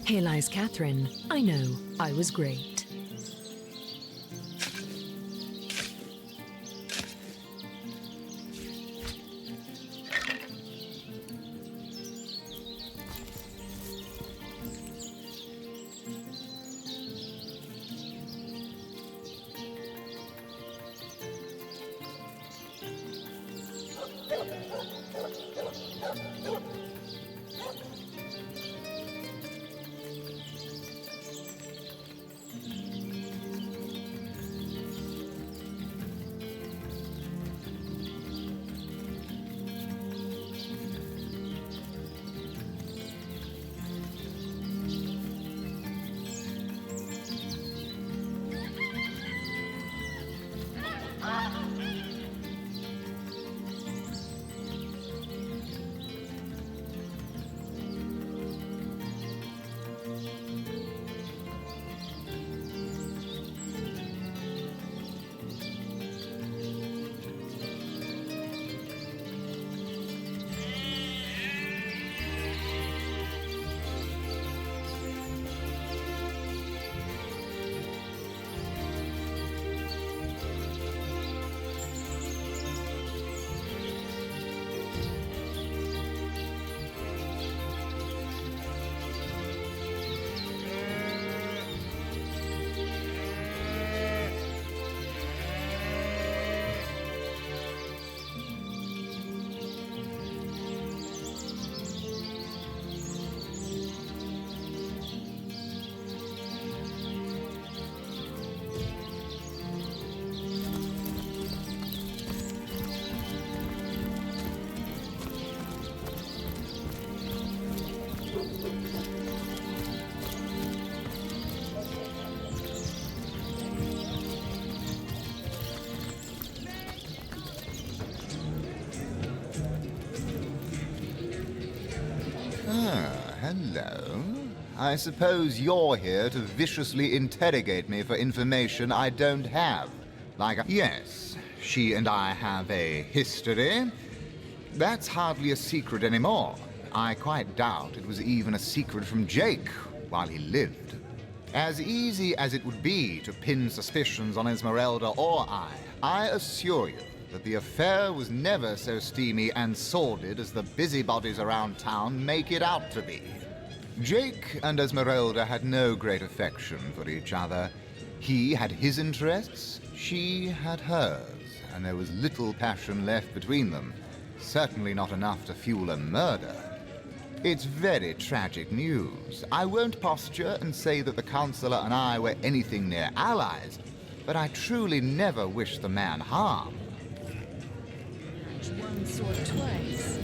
Here lies Catherine. I know, I was great. Hello. I suppose you're here to viciously interrogate me for information I don't have. Yes, she and I have a history. That's hardly a secret anymore. I quite doubt it was even a secret from Jake while he lived. As easy as it would be to pin suspicions on Esmeralda or I assure you that the affair was never so steamy and sordid as the busybodies around town make it out to be. Jake and Esmeralda had no great affection for each other. He had his interests, she had hers, and there was little passion left between them. Certainly not enough to fuel a murder. It's very tragic news. I won't posture and say that the Counselor and I were anything near allies, but I truly never wished the man harm. Once or twice.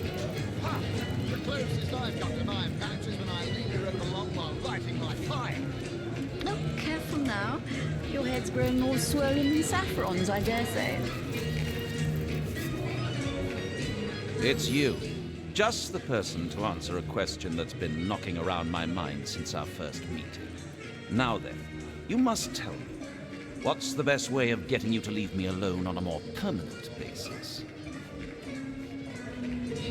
Ha! The closest I've got to my patch is when I linger over long while lighting my fire. No, careful now. Your head's growing all swollen and saffrons, I dare say. It's you. Just the person to answer a question that's been knocking around my mind since our first meeting. Now then, you must tell me, what's the best way of getting you to leave me alone on a more permanent basis?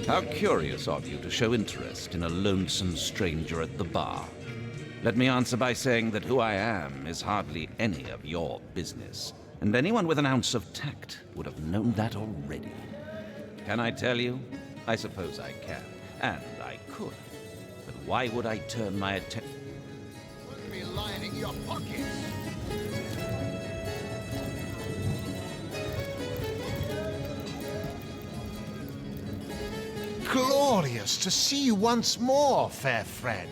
How curious of you to show interest in a lonesome stranger at the bar. Let me answer by saying that who I am is hardly any of your business, and anyone with an ounce of tact would have known that already. Can I tell you? I suppose I can, and I could. But why would I turn my attention? Wouldn't be lining your pockets. Glorious to see you once more, fair friend.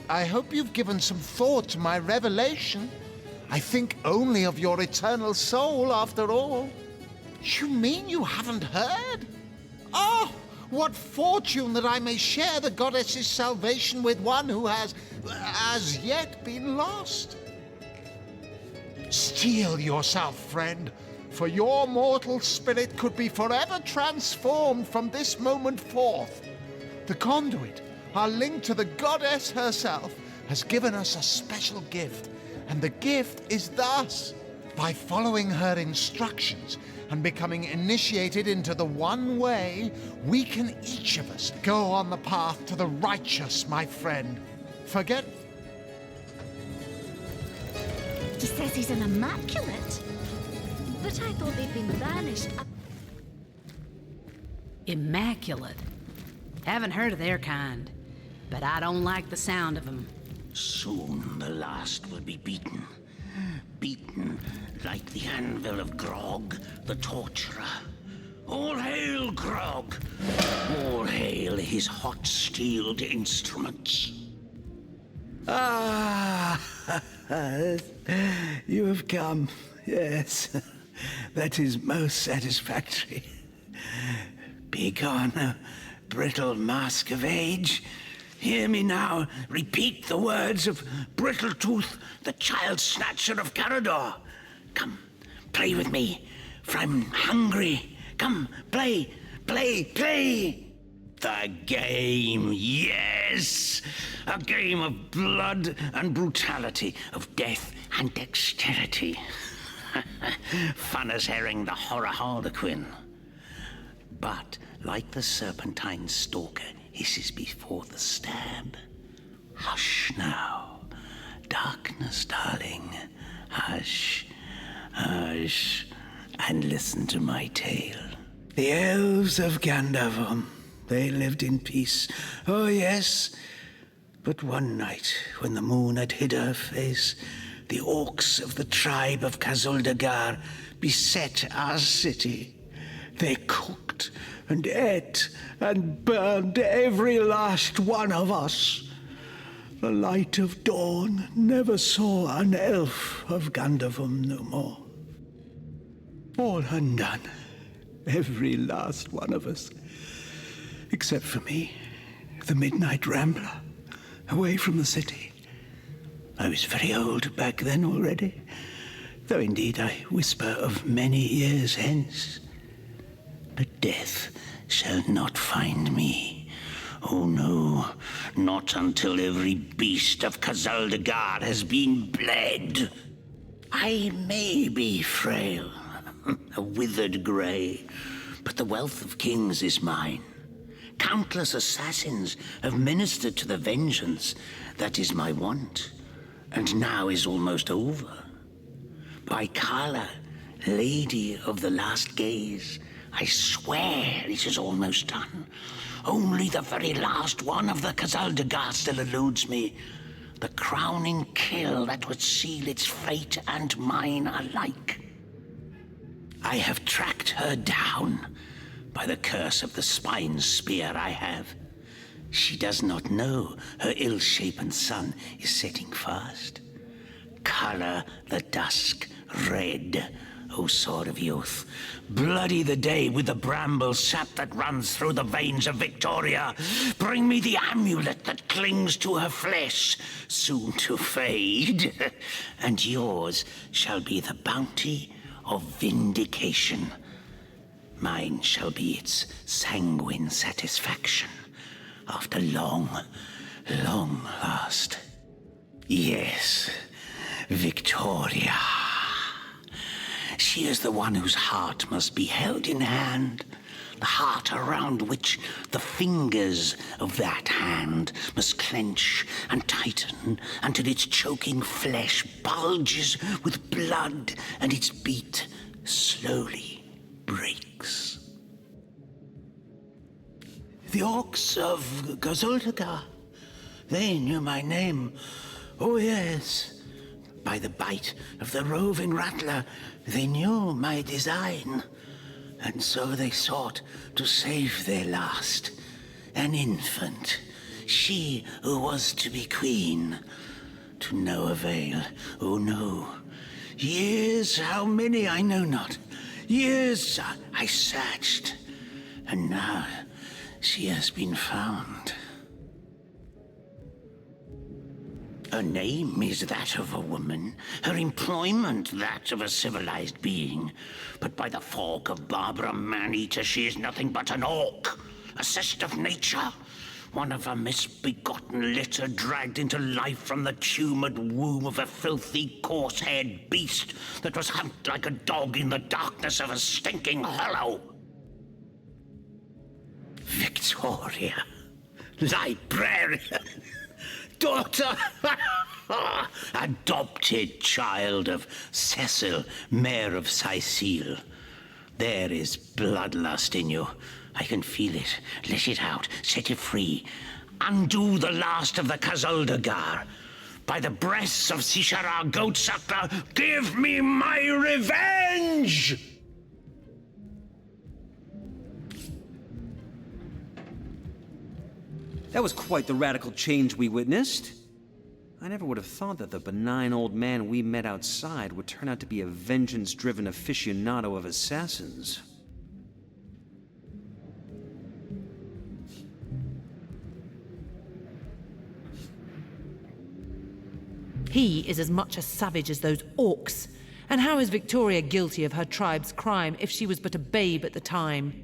I hope you've given some thought to my revelation. I think only of your eternal soul, after all. You mean you haven't heard? Oh, what fortune that I may share the goddess's salvation with one who has, as yet, been lost. Steel yourself, friend, for your mortal spirit could be forever transformed from this moment forth. The conduit, our link to the goddess herself, has given us a special gift, and the gift is thus. By following her instructions and becoming initiated into the one way, we can each of us go on the path to the righteous, my friend. Forget He says he's an immaculate. But I thought they'd been banished. Immaculate. Haven't heard of their kind, but I don't like the sound of them. Soon the last will be beaten. Beaten like the anvil of Grog, the torturer. All hail, Grog! All hail his hot-steeled instruments. Ah, you have come. Yes, that is most satisfactory. Begone, brittle mask of age. Hear me now repeat the words of Brittletooth, the child snatcher of Carador. Come, play with me, for I'm hungry. Come, play, play, play! The game, yes! A game of blood and brutality, of death and dexterity. Fun as herring the horror harlequin. But, like the serpentine stalker hisses before the stab, hush now, darkness, darling, hush, hush, and listen to my tale. The elves of Gandavum, they lived in peace, oh yes, but one night, when the moon had hid her face, the orcs of the tribe of Kazuldagar beset our city. They cooked and ate and burned every last one of us. The light of dawn never saw an elf of Gandavum no more. All undone, every last one of us, except for me, the midnight rambler, away from the city. I was very old back then already, though indeed I whisper of many years hence. But death shall not find me. Oh no, not until every beast of Kazuldagar has been bled. I may be frail, a withered grey, but the wealth of kings is mine. Countless assassins have ministered to the vengeance that is my want, and now is almost over. By Kala, Lady of the Last Gaze, I swear it is almost done. Only the very last one of the Kazuldagar still eludes me. The crowning kill that would seal its fate and mine alike. I have tracked her down by the curse of the spine spear I have. She does not know her ill-shapen son is setting fast. Color the dusk red, O sword of youth. Bloody the day with the bramble sap that runs through the veins of Victoria. Bring me the amulet that clings to her flesh, soon to fade. And yours shall be the bounty of vindication. Mine shall be its sanguine satisfaction after long, long last. Yes, Victoria. She is the one whose heart must be held in hand, the heart around which the fingers of that hand must clench and tighten until its choking flesh bulges with blood and its beat slowly breaks. The orcs of Kazuldagar, they knew my name. Oh yes. By the bite of the roving rattler, they knew my design. And so they sought to save their last, an infant, she who was to be queen. To no avail, oh no. Years, how many I know not. Years I searched, and now she has been found. Her name is that of a woman, her employment that of a civilized being. But by the fork of Barbara Maneater, she is nothing but an orc, a cyst of nature, one of a misbegotten litter dragged into life from the tumoured womb of a filthy, coarse-haired beast that was humped like a dog in the darkness of a stinking hollow. Victoria, librarian, daughter, a adopted child of Cecil, Mayor of Sicile. There is bloodlust in you. I can feel it. Let it out. Set it free. Undo the last of the Kazuldagar. By the breasts of Sishara Goatsucker, give me my revenge! That was quite the radical change we witnessed. I never would have thought that the benign old man we met outside would turn out to be a vengeance-driven aficionado of assassins. He is as much a savage as those orcs. And how is Victoria guilty of her tribe's crime if she was but a babe at the time?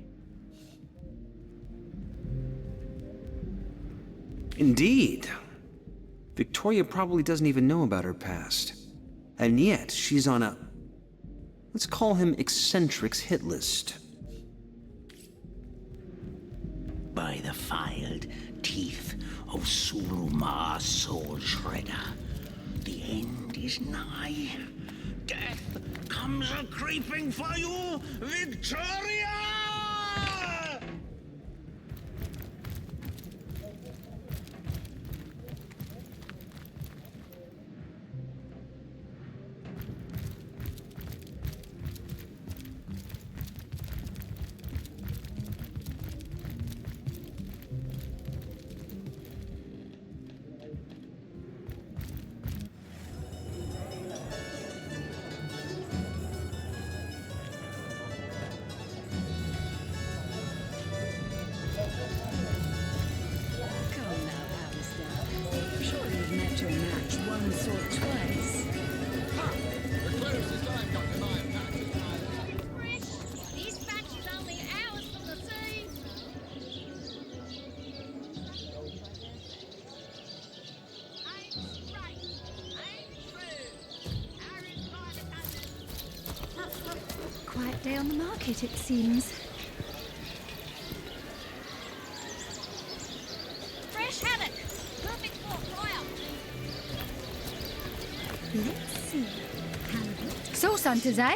Indeed. Victoria probably doesn't even know about her past. And yet, she's on a... let's call him eccentric's hit list. By the filed teeth of Suruma Soul Shredder, the end is nigh. Death comes a-creeping for you, Victoria! Come now, Alistair. Surely you've met your match once or twice. The closest I've got to nine patches when I leave. These patches only hours from the sea. I'm straight. I'm true. Aaron's by the dozen. Quiet day on the market, it seems. Fresh haddock. Perfect for fire. Let's see. Halibut. Sauce hunters, eh?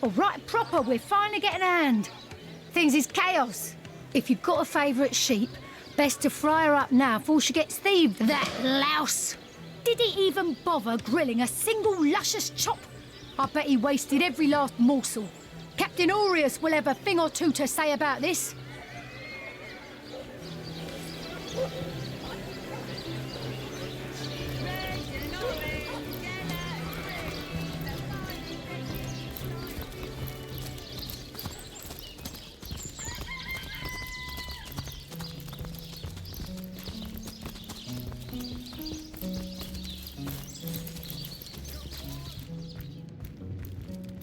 All right, proper. We're finally getting a hand. Things is chaos. If you've got a favourite sheep, best to fry her up now before she gets thieved. That louse! Did he even bother grilling a single luscious chop? I bet he wasted every last morsel. Captain Aureus will have a thing or two to say about this.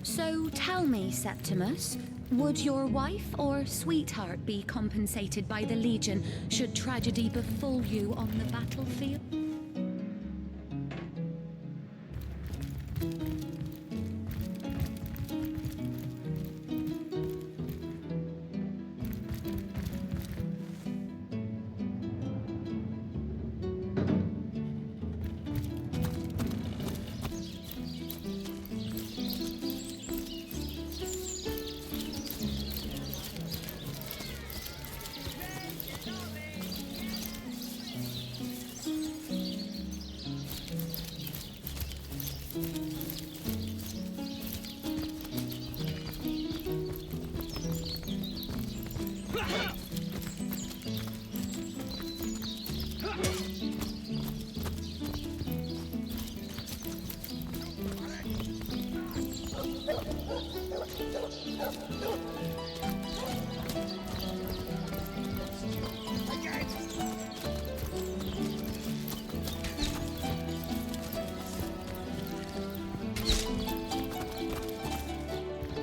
So tell me, Septimus, would your wife or sweetheart be compensated by the Legion should tragedy befall you on the battlefield?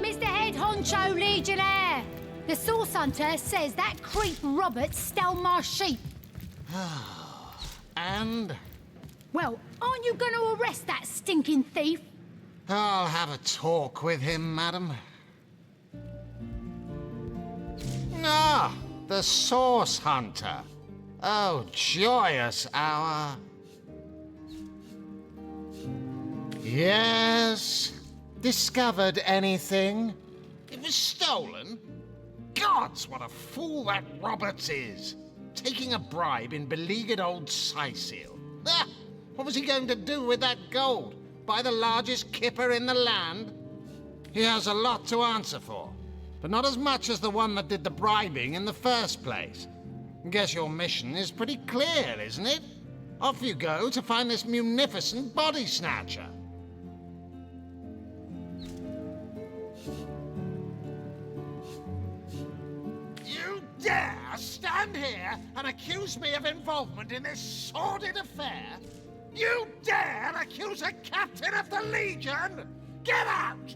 Mr. Head Honcho Legionnaire! The Sauce Hunter says that creep Robert stole my sheep. And Well, aren't you going to arrest that stinking thief? I'll have a talk with him, madam. Ah, the Source Hunter. Oh, joyous hour. Yes. Discovered anything? It was stolen? Gods, what a fool that Roberts is! Taking a bribe in beleaguered old Sicil. Ah, what was he going to do with that gold? Buy the largest kipper in the land? He has a lot to answer for, but not as much as the one that did the bribing in the first place. Guess your mission is pretty clear, isn't it? Off you go to find this munificent body snatcher. You dare stand here and accuse me of involvement in this sordid affair? You dare accuse a captain of the Legion? Get out!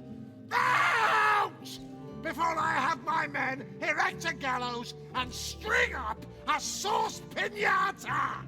Out! Before I have my men erect a gallows and string up a sauce pinata!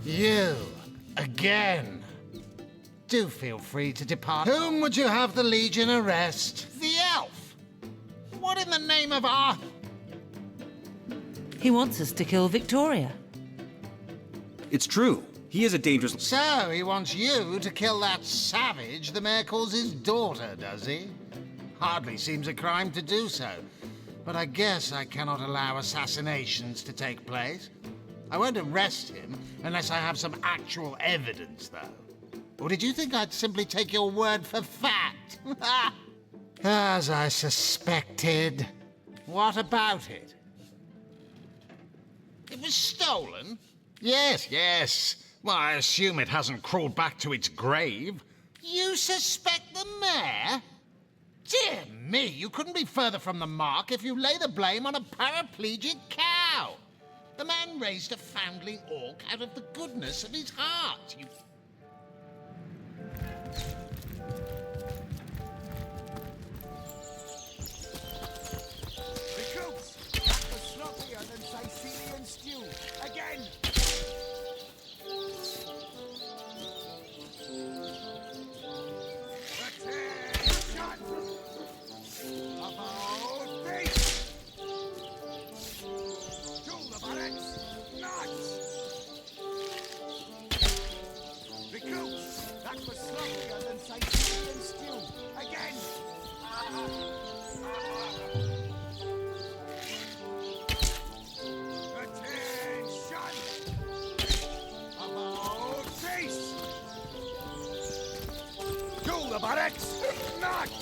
You, again. Do feel free to depart. Whom would you have the Legion arrest? The elf! What in the name of our... He wants us to kill Victoria. It's true. He is a dangerous... So, he wants you to kill that savage the mayor calls his daughter, does he? Hardly seems a crime to do so. But I guess I cannot allow assassinations to take place. I won't arrest him unless I have some actual evidence, though. Or did you think I'd simply take your word for fact? As I suspected. What about it? It was stolen? Yes. Well, I assume it hasn't crawled back to its grave. You suspect the mayor? Dear me, you couldn't be further from the mark if you lay the blame on a paraplegic cow. The man raised a foundling orc out of the goodness of his heart. Recruits! That was sloppier than Sicilian stew. Again! Attention! About face! To the barracks! Nuts! Recruits! That was sloppier than Sicilian stew. Again! Attention! About face! To the barracks! Nuts!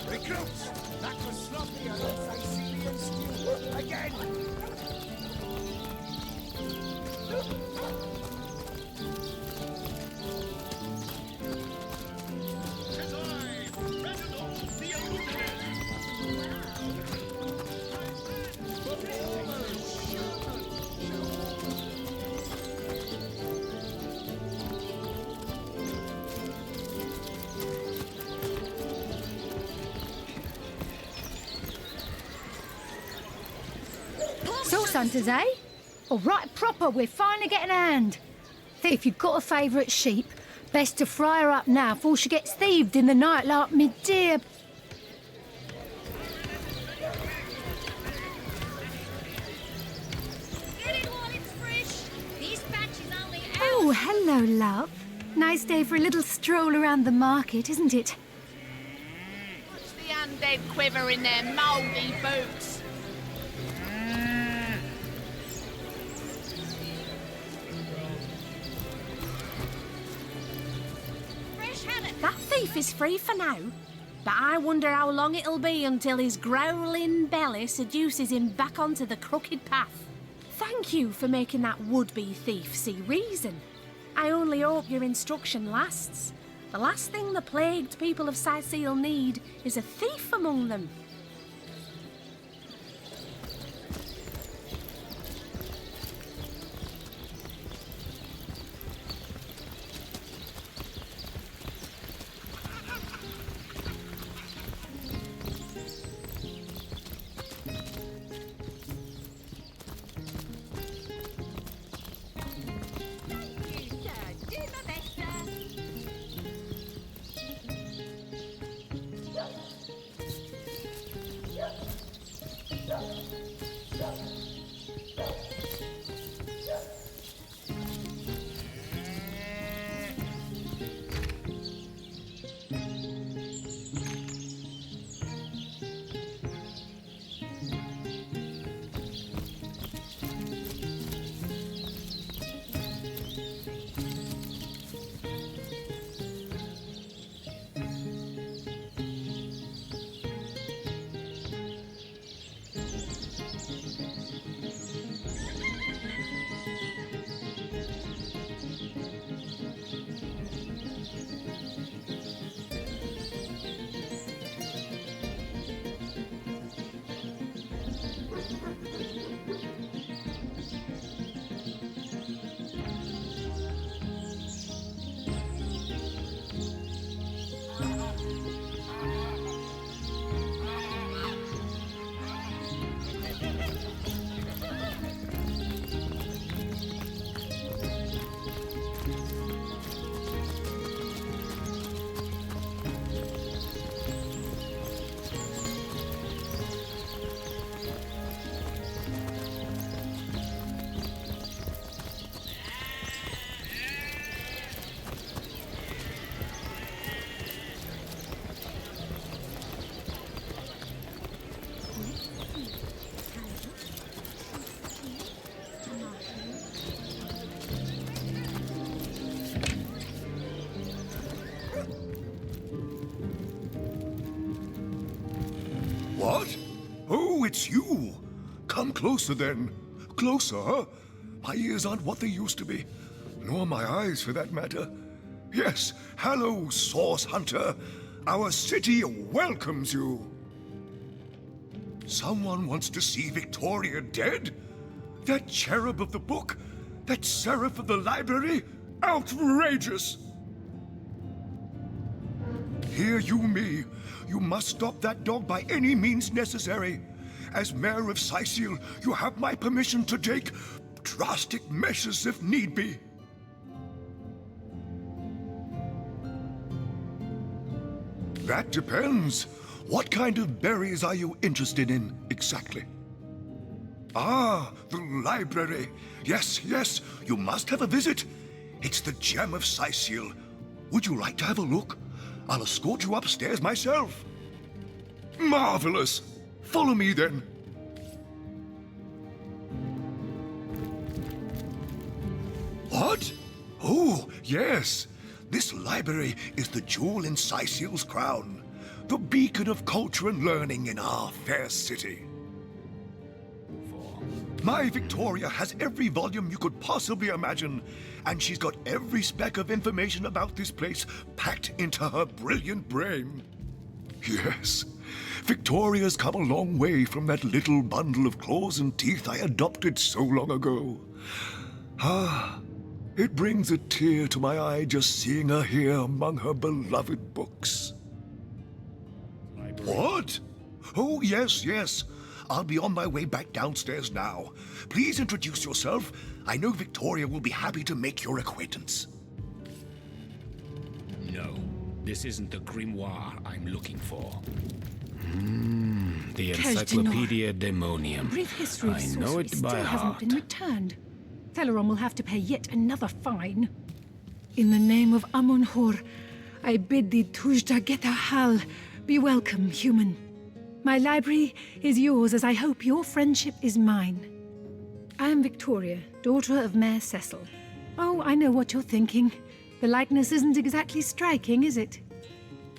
Recruits! That was sloppier than Sicilian stew. Again! Sauce hunters, eh? All right, proper, we're finally getting a hand. If you've got a favourite sheep, best to fry her up now before she gets thieved in the night like me dear... Get it while it's fresh. This batch is only out. Oh, hello, love. Nice day for a little stroll around the market, isn't it? Watch the undead quiver in their mouldy boots. Fresh haddock. That thief is free for now, but I wonder how long it'll be until his growling belly seduces him back onto the crooked path. Thank you for making that would-be thief see reason. I only hope your instruction lasts. The last thing the plagued people of Sicile need is a thief among them. it's you. Come closer then. Closer. My ears aren't what they used to be. Nor my eyes, for that matter. Yes, hello, Source Hunter. Our city welcomes you. Someone wants to see Victoria dead? That cherub of the book? That seraph of the library? Outrageous! Hear you me. You must stop that dog by any means necessary. As mayor of Sicil, you have my permission to take drastic measures if need be. That depends. What kind of berries are you interested in, exactly? Ah, the library. Yes, yes, you must have a visit. It's the gem of Sicil. Would you like to have a look? I'll escort you upstairs myself. Marvelous. Follow me, then. What? Oh, yes. This library is the jewel in Sicil's crown, the beacon of culture and learning in our fair city. My Victoria has every volume you could possibly imagine, and she's got every speck of information about this place packed into her brilliant brain. Yes, Victoria's come a long way from that little bundle of claws and teeth I adopted so long ago. Ah, it brings a tear to my eye just seeing her here among her beloved books. What? Oh, yes, yes. I'll be on my way back downstairs now. Please introduce yourself. I know Victoria will be happy to make your acquaintance. No, this isn't the grimoire I'm looking for. The Encyclopedia Demonium. Brief history of I sorcery know it still by hasn't heart. been returned. Theleron will have to pay yet another fine. In the name of Amun-Hor, I bid thee Tujda Getahal. Be welcome, human. My library is yours, as I hope your friendship is mine. I am Victoria, daughter of Mayor Cecil. Oh, I know what you're thinking. The likeness isn't exactly striking, is it?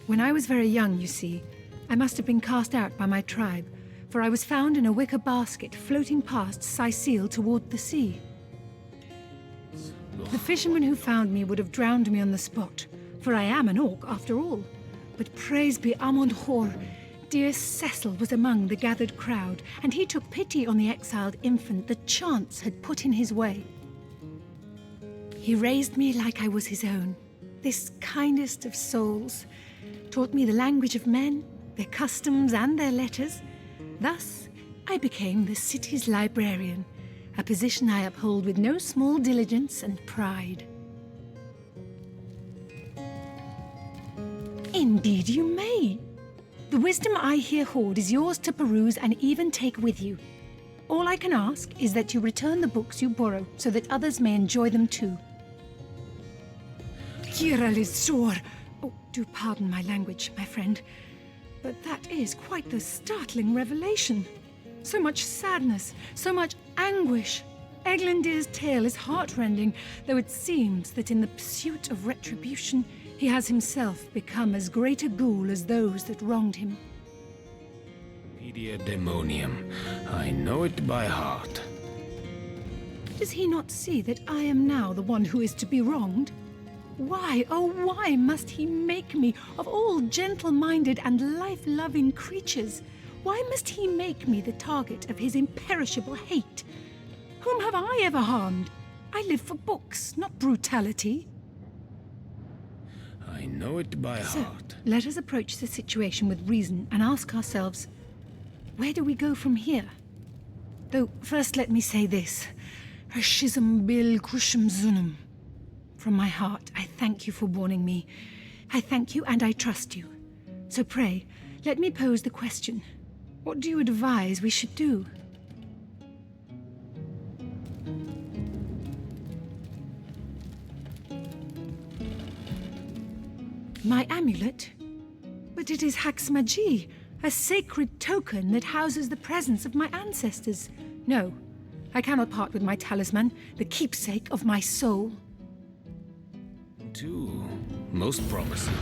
When I was very young, you see, I must have been cast out by my tribe, for I was found in a wicker basket floating past Sicil toward the sea. The fisherman who found me would have drowned me on the spot, for I am an orc after all. But praise be Amun-Hor, dear Cecil was among the gathered crowd, and he took pity on the exiled infant that chance had put in his way. He raised me like I was his own, this kindest of souls, taught me the language of men, their customs and their letters. Thus, I became the city's librarian, a position I uphold with no small diligence and pride. Indeed you may. The wisdom I here hoard is yours to peruse and even take with you. All I can ask is that you return the books you borrow so that others may enjoy them too. Kiralisor! Oh, do pardon my language, my friend, but that is quite the startling revelation. So much sadness, so much anguish. Eglandir's tale is heartrending, though it seems that in the pursuit of retribution, he has himself become as great a ghoul as those that wronged him. Encyclopedia Demonium. I know it by heart. Does he not see that I am now the one who is to be wronged? Why, oh why must he make me, of all gentle-minded and life-loving creatures, why must he make me the target of his imperishable hate? Whom have I ever harmed? I live for books, not brutality. I know it by So, heart. let us approach the situation with reason and ask ourselves, where do we go from here? Though, first let me say this. Hashism bil kushum zunum. From my heart, I thank you for warning me. I thank you and I trust you. So pray, let me pose the question. What do you advise we should do? My amulet? But it is Haxmagi, a sacred token that houses the presence of my ancestors. No, I cannot part with my talisman, the keepsake of my soul. Too most promising.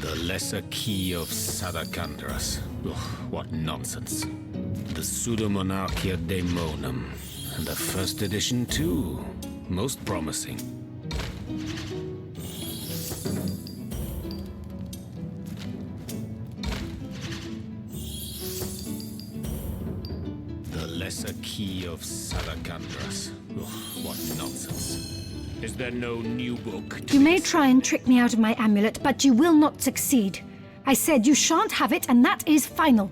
The lesser key of Sadakandras. Ugh, what nonsense. The Pseudomonarchia Daemonum. And the first edition too. Most promising. The lesser key of Sadakandras. Ugh, what nonsense. Is there no new book? You may try and trick me out of my amulet, but you will not succeed. I said you shan't have it, and that is final.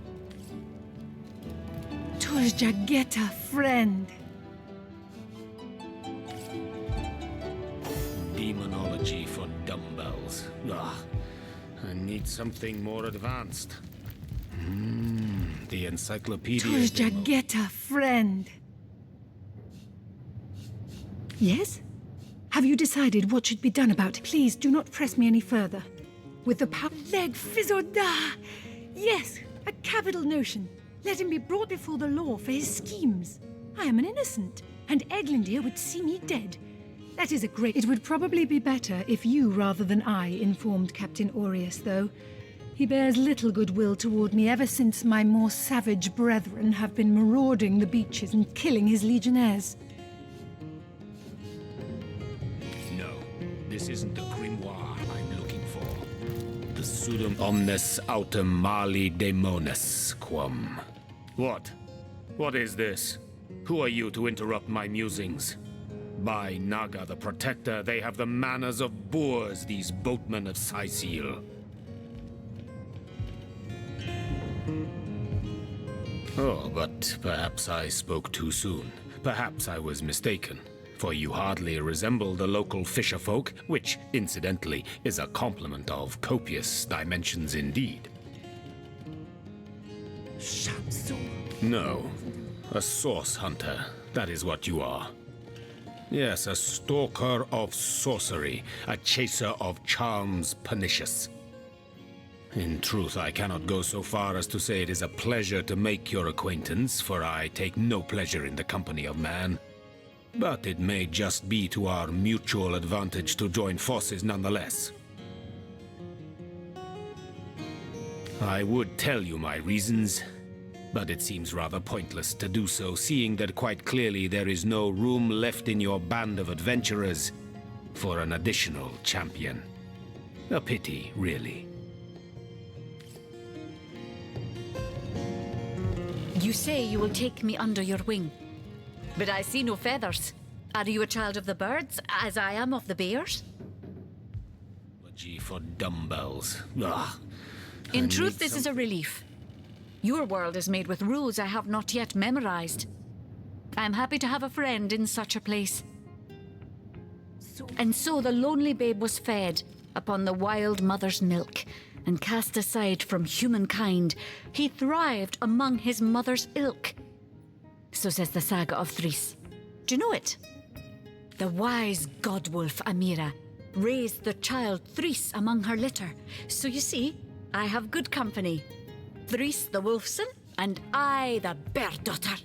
Turjageta, friend. Demonology for dumbbells. Ugh. I need something more advanced. The encyclopedia. Turjageta, friend. Yes? Have you decided what should be done about it? Please do not press me any further. With the power... Leg Fizoda! Yes, a capital notion. Let him be brought before the law for his schemes. I am an innocent, and Eglandir would see me dead. That is a great... It would probably be better if you, rather than I, informed Captain Aureus, though. He bears little goodwill toward me ever since my more savage brethren have been marauding the beaches and killing his legionnaires. This isn't the grimoire I'm looking for. The pseudom omnes autem mali daemonis quam. What? What is this? Who are you to interrupt my musings? By Naga the Protector, they have the manners of boors, these boatmen of Sicil. Oh, but perhaps I spoke too soon. Perhaps I was mistaken. For you hardly resemble the local fisherfolk, which, incidentally, is a compliment of copious dimensions indeed. No, a source hunter, that is what you are. Yes, a stalker of sorcery, a chaser of charms pernicious. In truth, I cannot go so far as to say it is a pleasure to make your acquaintance, for I take no pleasure in the company of man. But it may just be to our mutual advantage to join forces nonetheless. I would tell you my reasons, but it seems rather pointless to do so, seeing that quite clearly there is no room left in your band of adventurers for an additional champion. A pity, really. You say you will take me under your wing. But I see no feathers. Are you a child of the birds, as I am of the bears? Gee, for dumbbells. Ugh. In truth, this is a relief. Your world is made with rules I have not yet memorized. I am happy to have a friend in such a place. And so the lonely babe was fed upon the wild mother's milk, and cast aside from humankind, he thrived among his mother's ilk. So says the saga of Threes. Do you know it? The wise godwolf Amira raised the child Threes among her litter. So you see, I have good company. Threes the wolfson, and I the bear daughter.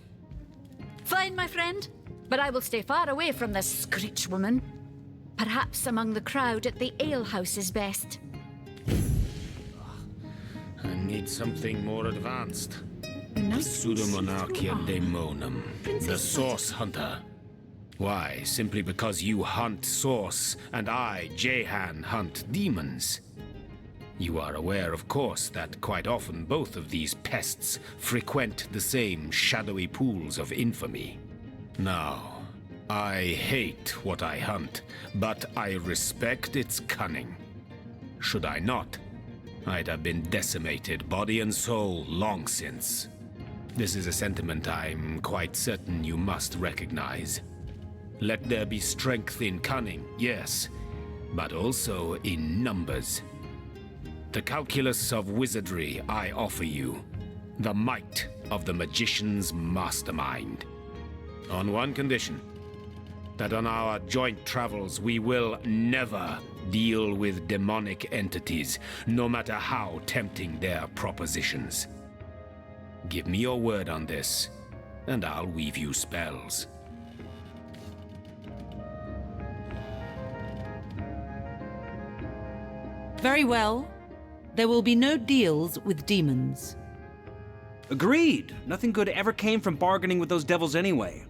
Fine, my friend, but I will stay far away from this screech woman. Perhaps among the crowd at the alehouse is best. I need something more advanced. The Pseudomonarchia Daemonum. The Source Hunter. Why, simply because you hunt Source, and I, Jehan, hunt demons. You are aware, of course, that quite often both of these pests frequent the same shadowy pools of infamy. Now, I hate what I hunt, but I respect its cunning. Should I not, I'd have been decimated, body and soul, long since. This is a sentiment I'm quite certain you must recognize. Let there be strength in cunning, yes, but also in numbers. The calculus of wizardry I offer you, the might of the magician's mastermind. On one condition, that on our joint travels we will never deal with demonic entities, no matter how tempting their propositions. Give me your word on this, and I'll weave you spells. Very well. There will be no deals with demons. Agreed. Nothing good ever came from bargaining with those devils anyway.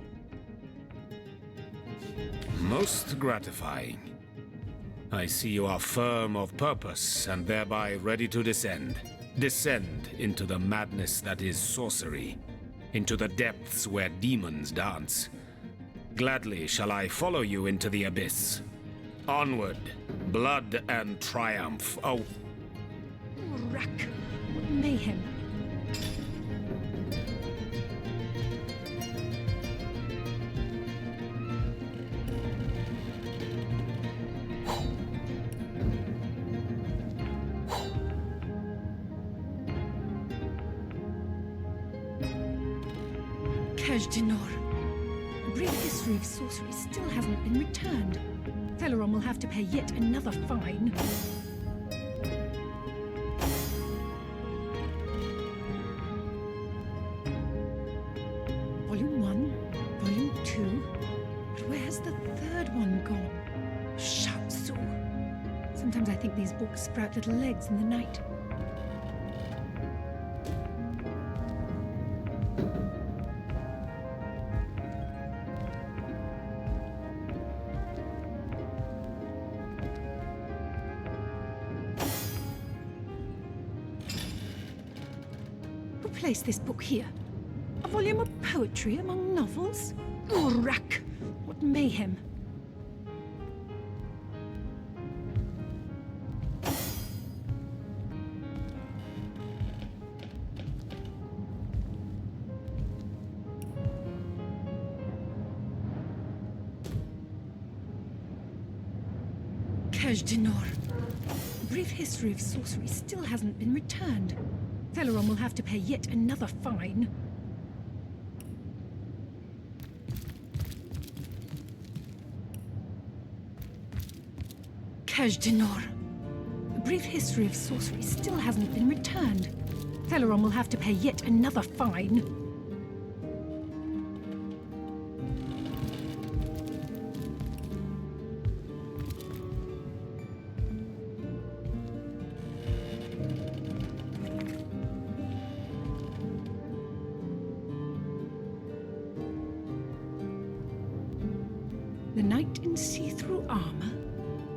Most gratifying. I see you are firm of purpose and thereby ready to descend. Descend into the madness that is sorcery, into the depths where demons dance. Gladly shall I follow you into the abyss. Onward, blood and triumph. Oh, Rack. What mayhem. Dinor. A brief history of sorcery still hasn't been returned. Teleron will have to pay yet another fine. Volume 1, Volume 2. But where has the third one gone? Shatsu. Sometimes I think these books sprout little legs in the night. Place this book here. A volume of poetry among novels? Rack! What mayhem. Dinor. A brief history of sorcery still hasn't been returned. Teleron will have to pay yet another fine. Dinor. A brief history of sorcery still hasn't been returned. Teleron will have to pay yet another fine. The knight in see-through armor,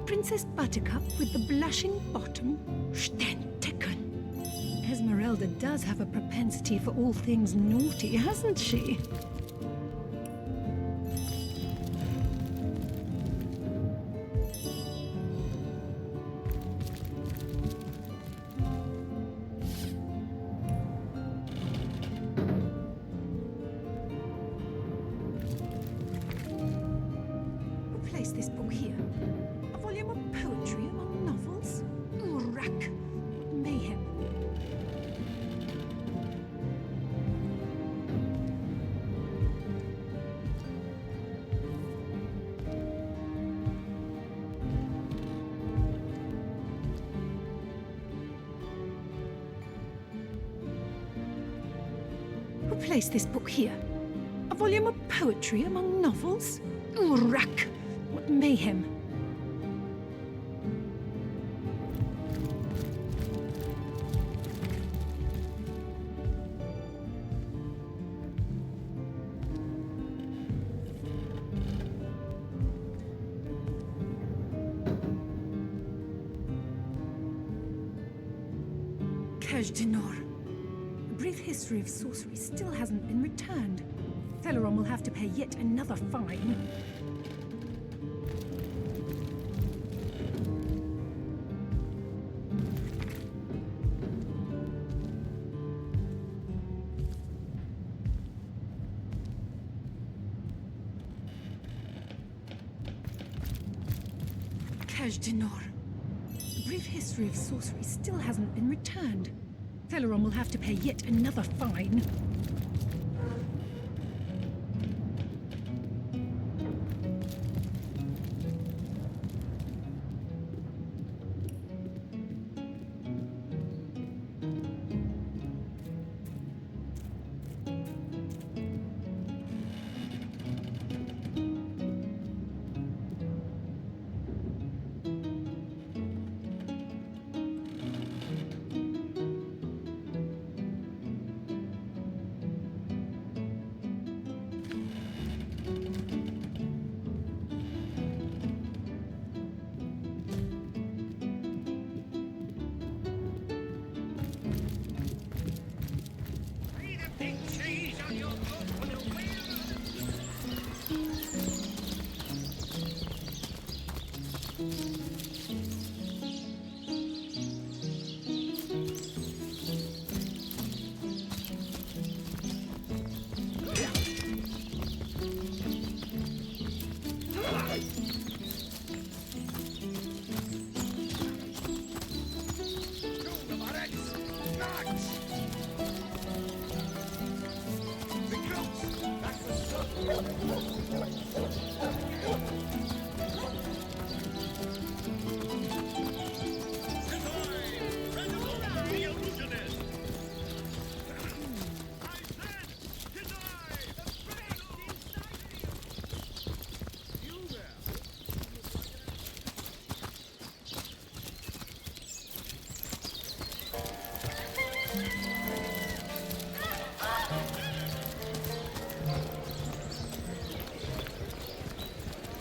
Princess Buttercup with the blushing bottom, Stentiken. Esmeralda does have a propensity for all things naughty, hasn't she? This book here. A volume of poetry among novels? Rack. What mayhem. Who placed this book here? A volume of poetry among novels? Rack. What mayhem. Dinor. A brief history of sorcery still hasn't been returned. Teleron will have to pay yet another fine. Dinor. A brief history of sorcery still hasn't been returned. Teleron will have to pay yet another fine. Big cheese on your foot for the wheel.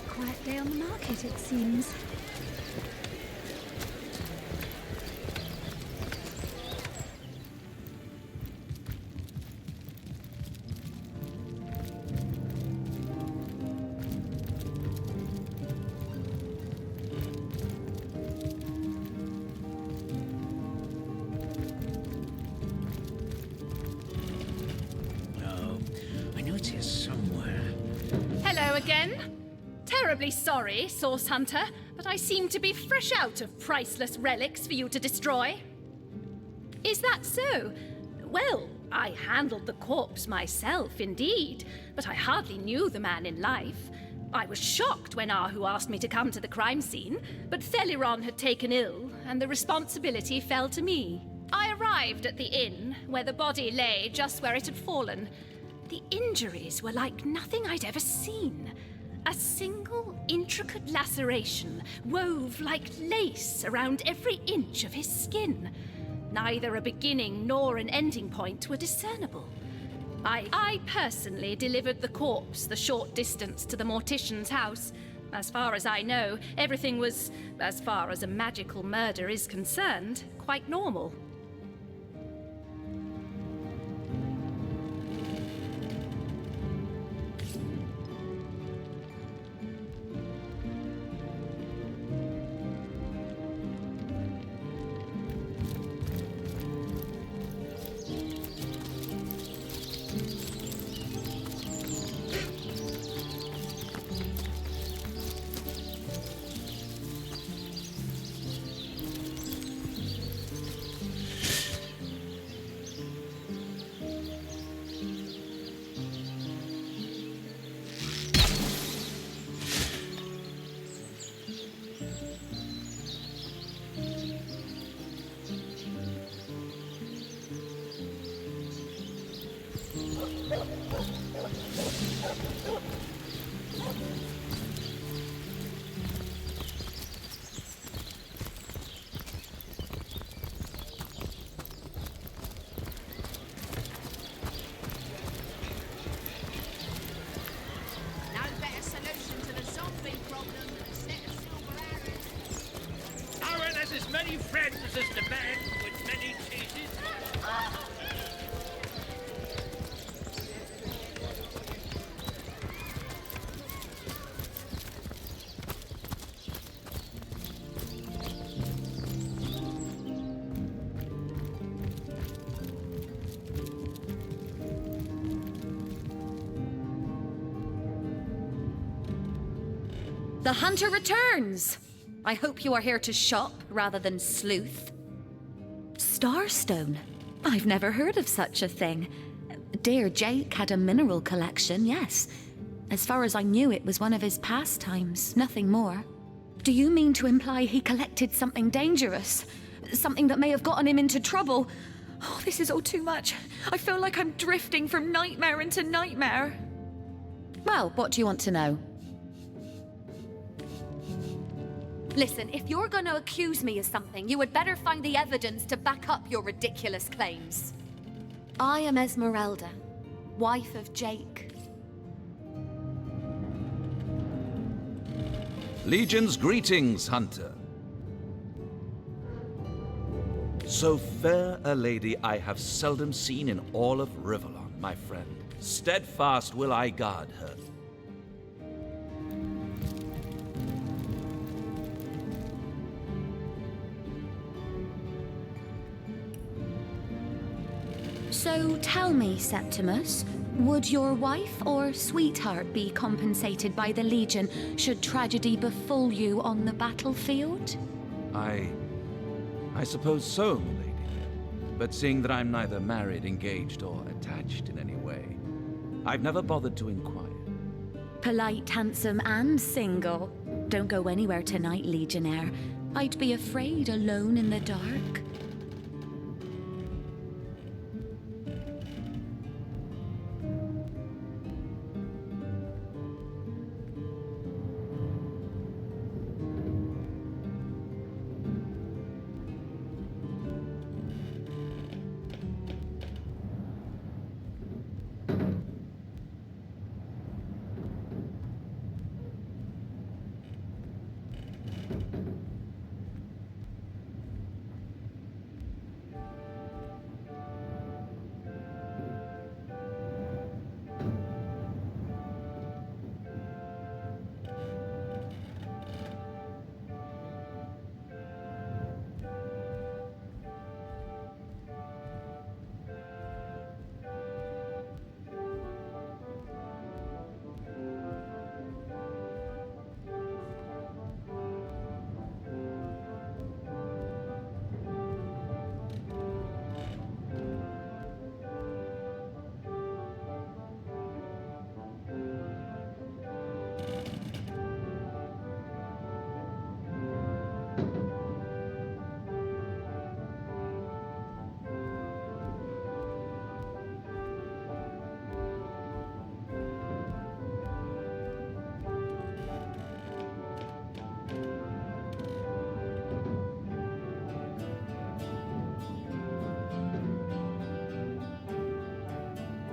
Quiet day on the market, it seems. No, I know it's here somewhere. Hello again. Terribly sorry, Source Hunter, but I seem to be fresh out of priceless relics for you to destroy. Is that so? Well, I handled the corpse myself, indeed, but I hardly knew the man in life. I was shocked when Ahu asked me to come to the crime scene, but Theliron had taken ill, and the responsibility fell to me. I arrived at the inn, where the body lay just where it had fallen. The injuries were like nothing I'd ever seen. A single intricate laceration wove like lace around every inch of his skin. Neither a beginning nor an ending point were discernible. I personally delivered the corpse the short distance to the mortician's house. As far as I know, everything was, as far as a magical murder is concerned, quite normal. As many friends as the man with many cheeses. The hunter returns! I hope you are here to shop rather than sleuth. Starstone? I've never heard of such a thing. Dear Jake had a mineral collection, yes. As far as I knew, it was one of his pastimes, nothing more. Do you mean to imply he collected something dangerous? Something that may have gotten him into trouble? Oh, this is all too much. I feel like I'm drifting from nightmare into nightmare. Well, what do you want to know? Listen, if you're going to accuse me of something, you had better find the evidence to back up your ridiculous claims. I am Esmeralda, wife of Jake. Legion's greetings, Hunter. So fair a lady I have seldom seen in all of Rivellon. my friend. Steadfast will I guard her. So tell me, Septimus, would your wife or sweetheart be compensated by the Legion should tragedy befall you on the battlefield? I suppose so, milady. But seeing that I'm neither married, engaged, or attached in any way, I've never bothered to inquire. Polite, handsome, and single. Don't go anywhere tonight, Legionnaire. I'd be afraid alone in the dark.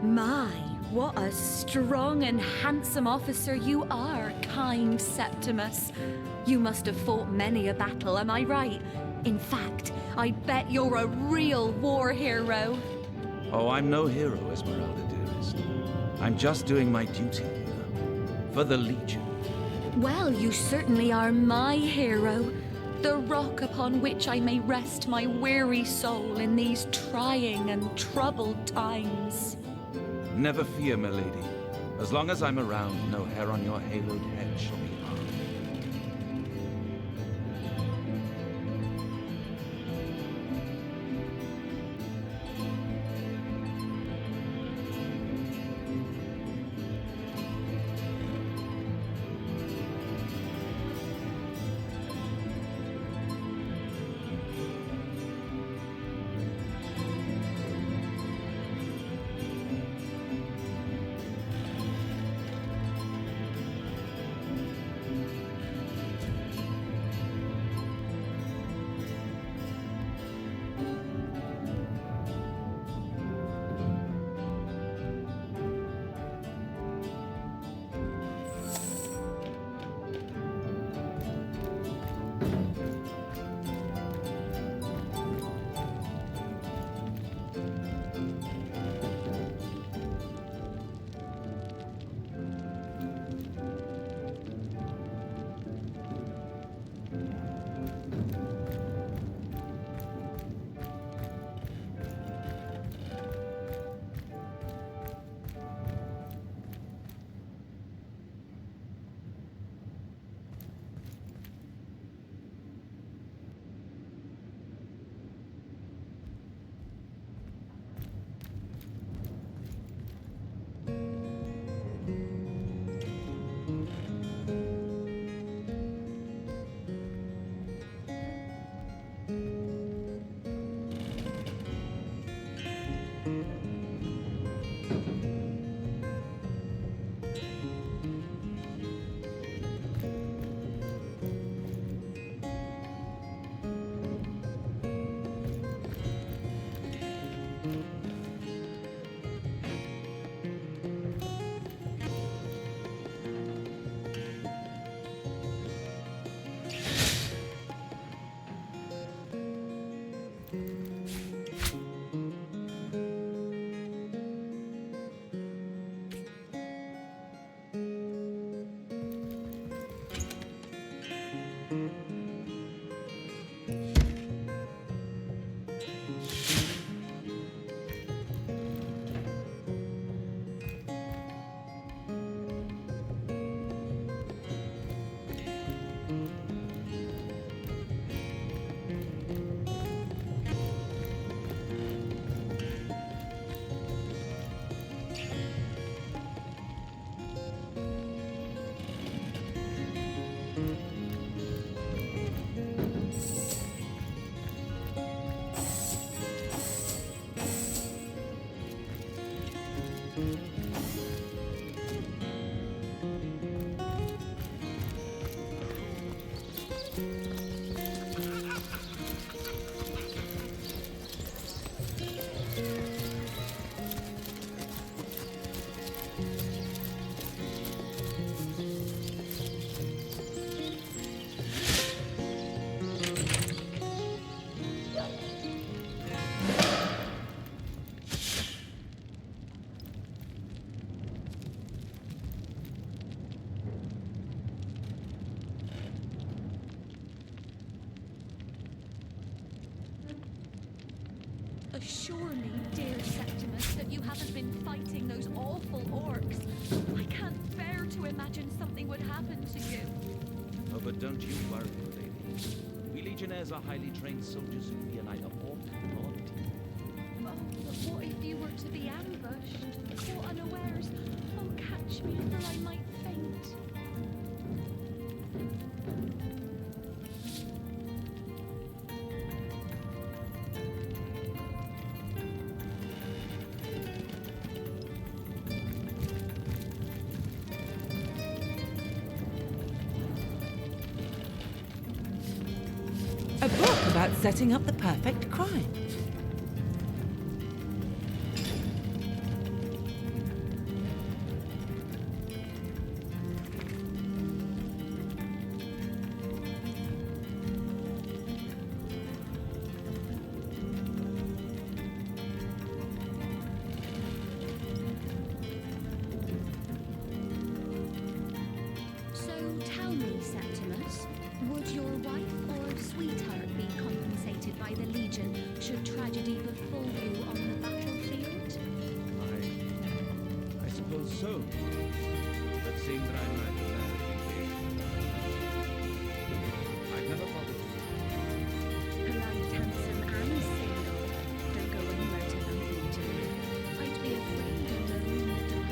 My, what a strong and handsome officer you are, kind Septimus. You must have fought many a battle, am I right? In fact, I bet you're a real war hero. Oh, I'm no hero, Esmeralda, dearest. I'm just doing my duty, you know, for the Legion. Well, you certainly are my hero. The rock upon which I may rest my weary soul in these trying and troubled times. Never fear, milady. As long as I'm around, no hair on your haloed head shall be harmed. Assure me, dear Septimus, that you haven't been fighting those awful orcs. I can't bear to imagine something would happen to you. Oh, but don't you worry, lady. We legionnaires are highly trained soldiers who fear neither orc nor demon. Oh, but what if you were to be ambushed, caught unawares? Oh, catch me, for I might faint. A book about setting up the perfect crime. So tell me, Septimus, would your wife or sweetheart be compensated by the Legion should tragedy befall you on the battlefield? I suppose so. But seeing that I'm neither married engaged, I've never bothered to. Polite, handsome, and single. Don't go anywhere to that Legion. I'd be afraid alone in the dark.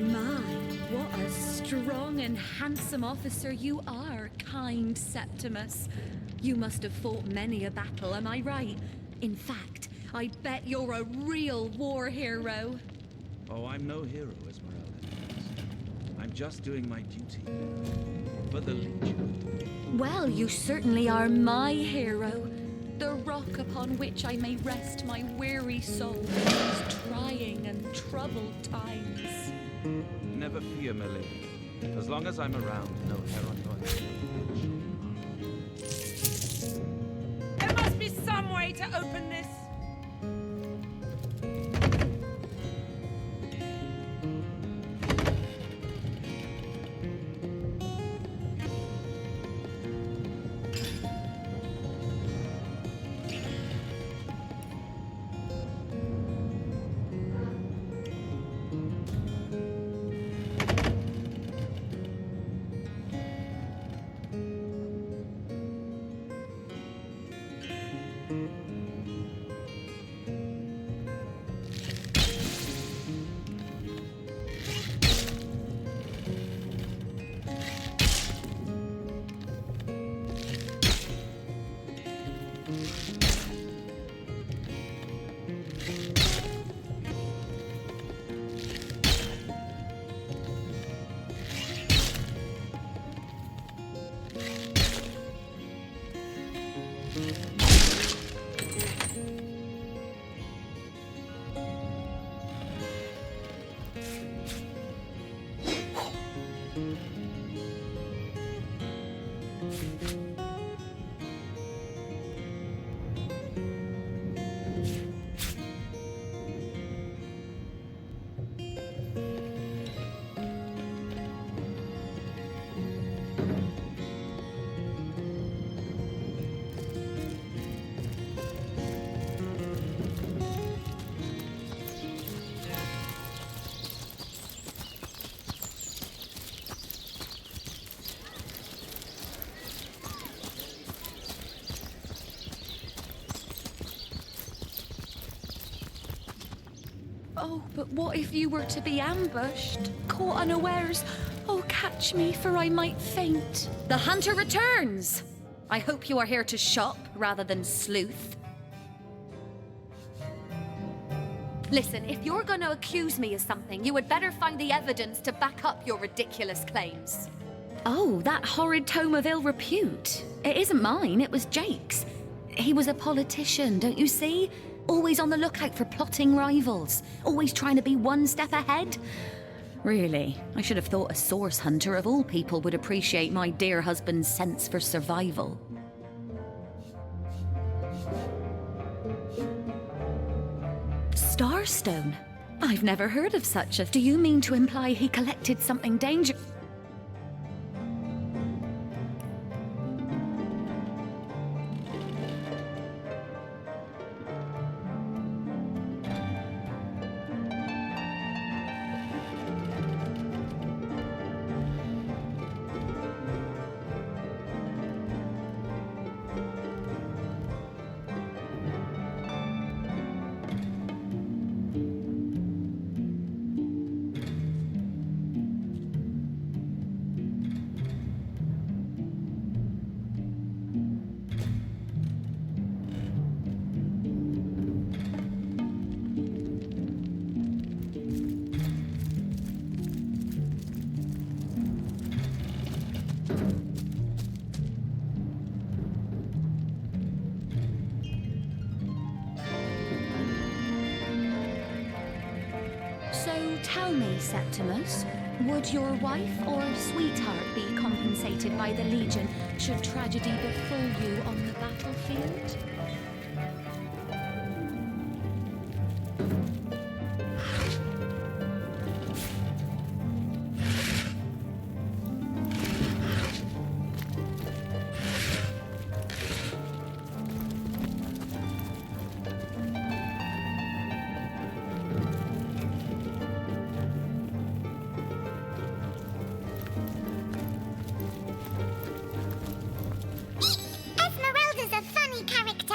My, what a strong and handsome officer you are, kind Septimus. You must have fought many a battle, am I right? In fact, I bet you're a real war hero. Oh, I'm no hero, Esmeralda. I'm just doing my duty for the Legion. Well, you certainly are my hero. The rock upon which I may rest my weary soul in these trying and troubled times. Never fear, my lady. As long as I'm around, no hair on your head. There must be some way to open this. Oh, but what if you were to be ambushed, caught unawares? Oh, catch me, for I might faint. The hunter returns! I hope you are here to shop rather than sleuth. Listen, if you're going to accuse me of something, you had better find the evidence to back up your ridiculous claims. Oh, that horrid tome of ill repute. It isn't mine, it was Jake's. He was a politician, don't you see? Always on the lookout for plotting rivals. Always trying to be one step ahead. Really, I should have thought a source hunter of all people would appreciate my dear husband's sense for survival. Starstone? I've never heard of such a... Do you mean to imply he collected something dangerous? So tell me, Septimus, would your wife or sweetheart be compensated by the Legion should tragedy befall you on the battlefield? Esmeralda's a funny character.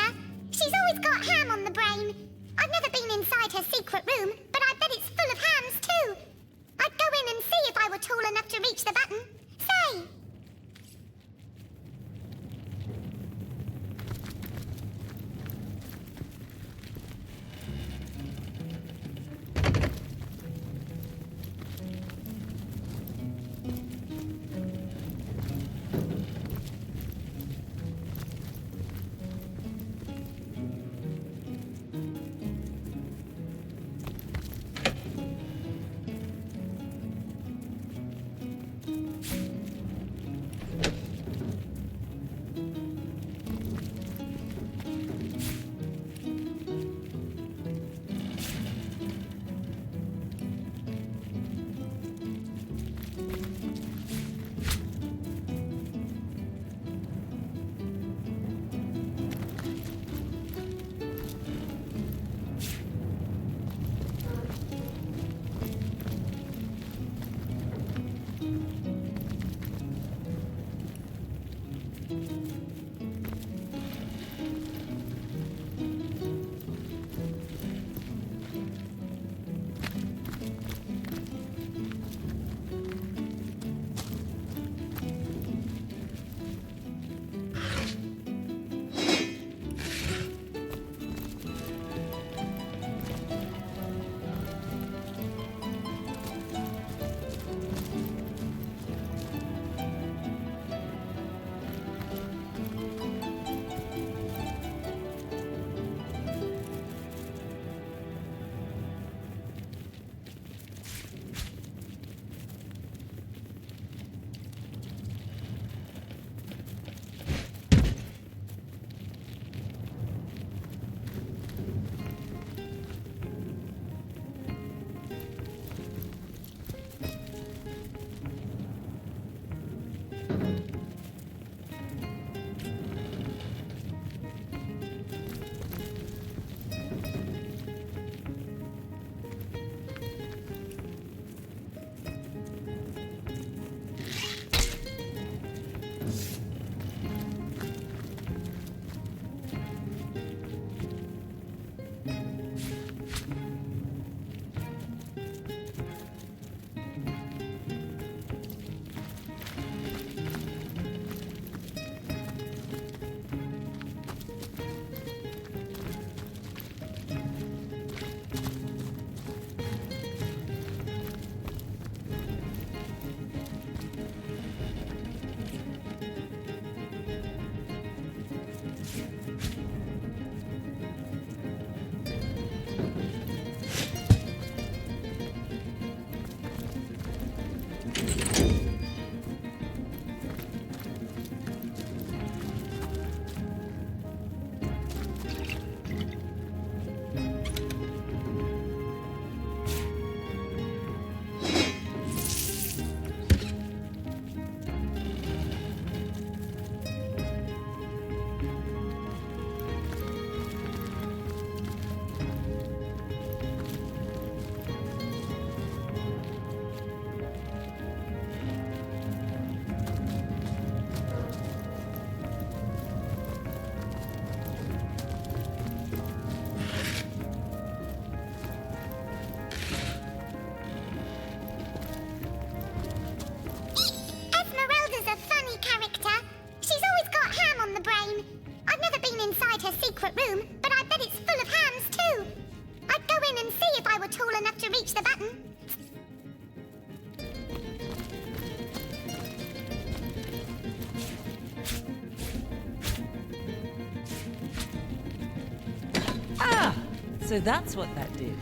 So that's what that did.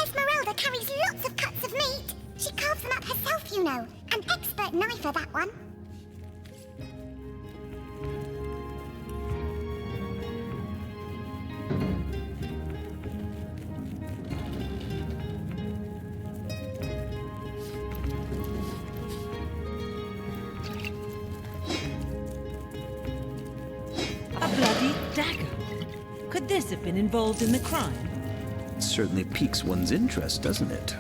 Esmeralda carries lots of cuts of meat. She carves them up herself, you know. An expert knifer, that one. A bloody dagger. Could this have been involved in the crime? It certainly piques one's interest, doesn't it?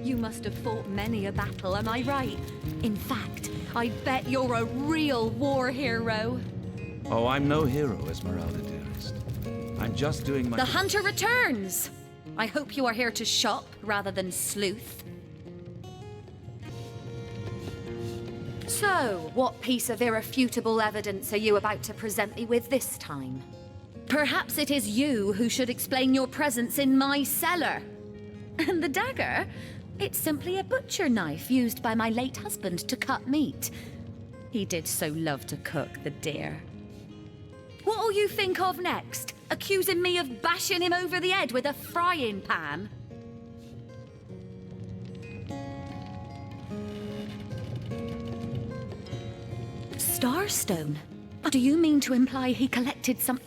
You must have fought many a battle, am I right? In fact, I bet you're a real war hero. Oh, I'm no hero, Esmeralda, dearest. I'm just doing my... The hunter returns! I hope you are here to shop rather than sleuth. So, what piece of irrefutable evidence are you about to present me with this time? Perhaps it is you who should explain your presence in my cellar. And the dagger? It's simply a butcher knife used by my late husband to cut meat. He did so love to cook, the dear. What'll you think of next? Accusing me of bashing him over the head with a frying pan? Starstone? Do you mean to imply he collected some...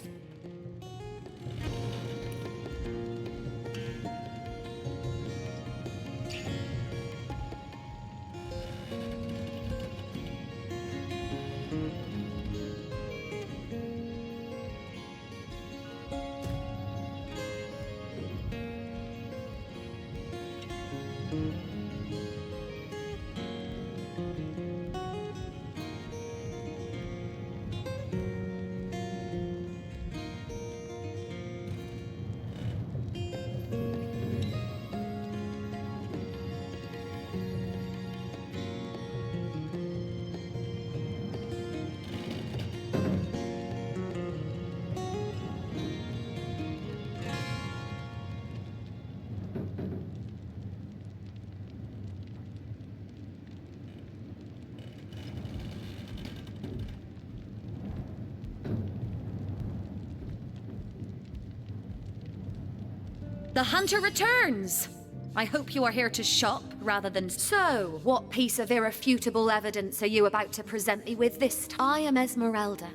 The hunter returns! I hope you are here to shop rather than... So, what piece of irrefutable evidence are you about to present me with this time? I am Esmeralda,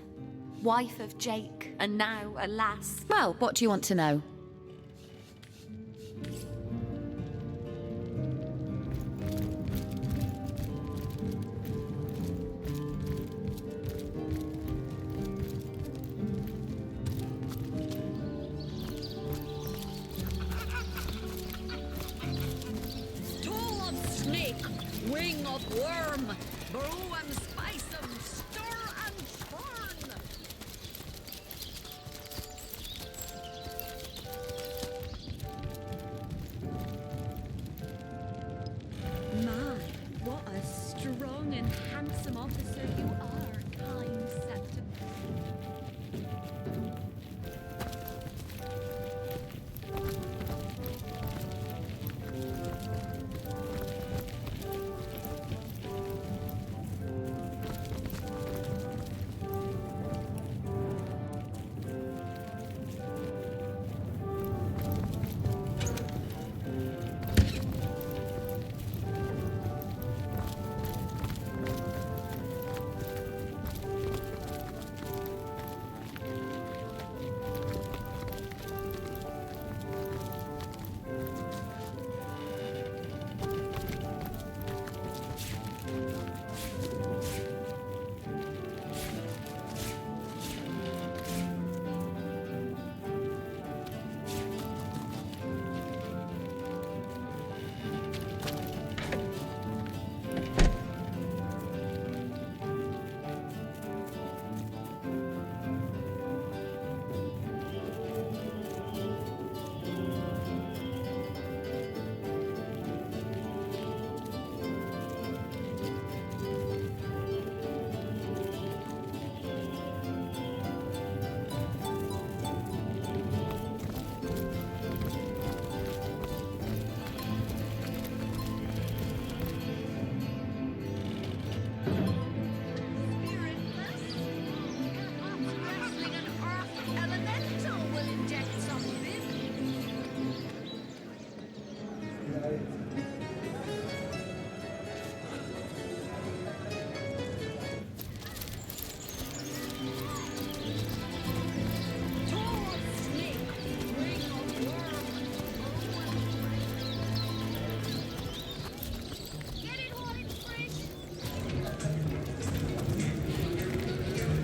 wife of Jake, and now, alas... Well, what do you want to know? Wing of worm, brew and spice 'em, stir and churn.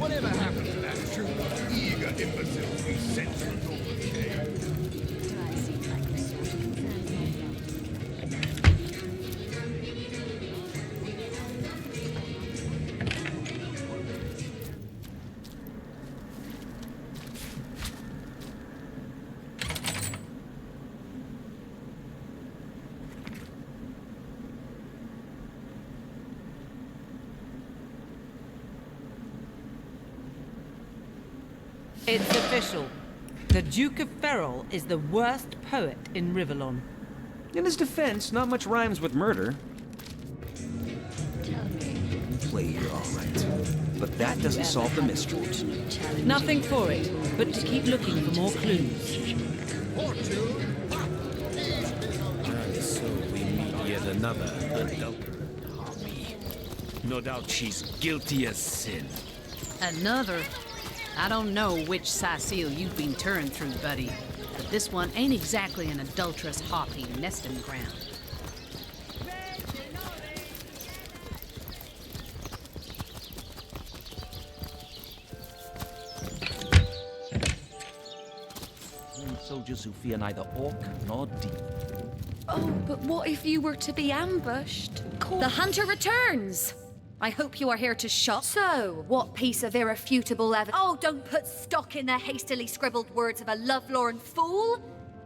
Whatever happened to that troop of eager imbeciles we sent to the Northern Cave? It's official. The Duke of Ferrol is the worst poet in Rivellon. In his defense, not much rhymes with murder. Play, you're all right. But that doesn't solve the mystery. Nothing for it, but to keep looking for more clues. And so we meet yet another adulterant harpy. No doubt she's guilty as sin. Another? I don't know which Cecile you've been turned through, buddy, but this one ain't exactly an adulterous harpy nesting ground. Soldiers who fear neither orc nor demon. Oh, but what if you were to be ambushed? The hunter returns! I hope you are here to shop. So, what piece of irrefutable evidence? Oh, don't put stock in the hastily scribbled words of a lovelorn fool!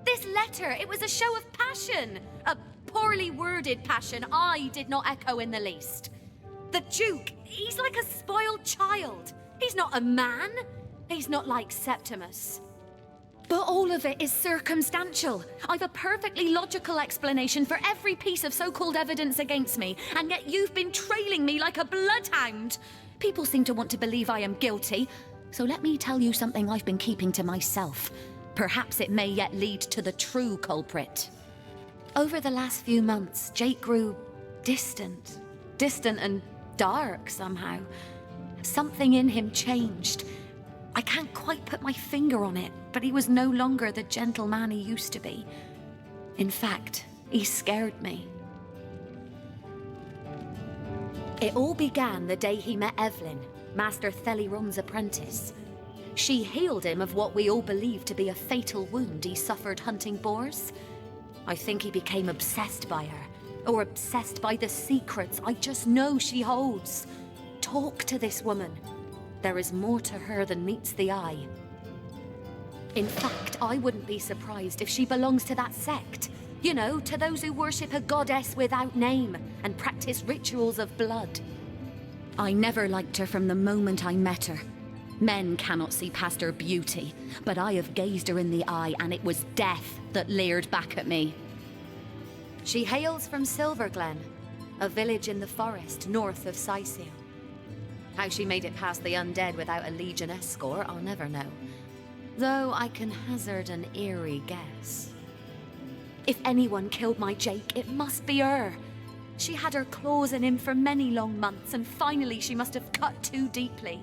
This letter, it was a show of passion! A poorly worded passion I did not echo in the least. The Duke, he's like a spoiled child. He's not a man. He's not like Septimus. But all of it is circumstantial. I've a perfectly logical explanation for every piece of so-called evidence against me, and yet you've been trailing me like a bloodhound. People seem to want to believe I am guilty, so let me tell you something I've been keeping to myself. Perhaps it may yet lead to the true culprit. Over the last few months, Jake grew distant and dark somehow. Something in him changed. I can't quite put my finger on it, but he was no longer the gentleman he used to be. In fact, he scared me. It all began the day he met Evelyn, Master Theliron's apprentice. She healed him of what we all believed to be a fatal wound he suffered hunting boars. I think he became obsessed by her, or obsessed by the secrets I just know she holds. Talk to this woman. There is more to her than meets the eye. In fact, I wouldn't be surprised if she belongs to that sect. You know, to those who worship a goddess without name and practice rituals of blood. I never liked her from the moment I met her. Men cannot see past her beauty, but I have gazed her in the eye and it was death that leered back at me. She hails from Silverglen, a village in the forest north of Sicile. How she made it past the undead without a Legion escort, I'll never know. Though I can hazard an eerie guess. If anyone killed my Jake, it must be her. She had her claws in him for many long months, and finally she must have cut too deeply.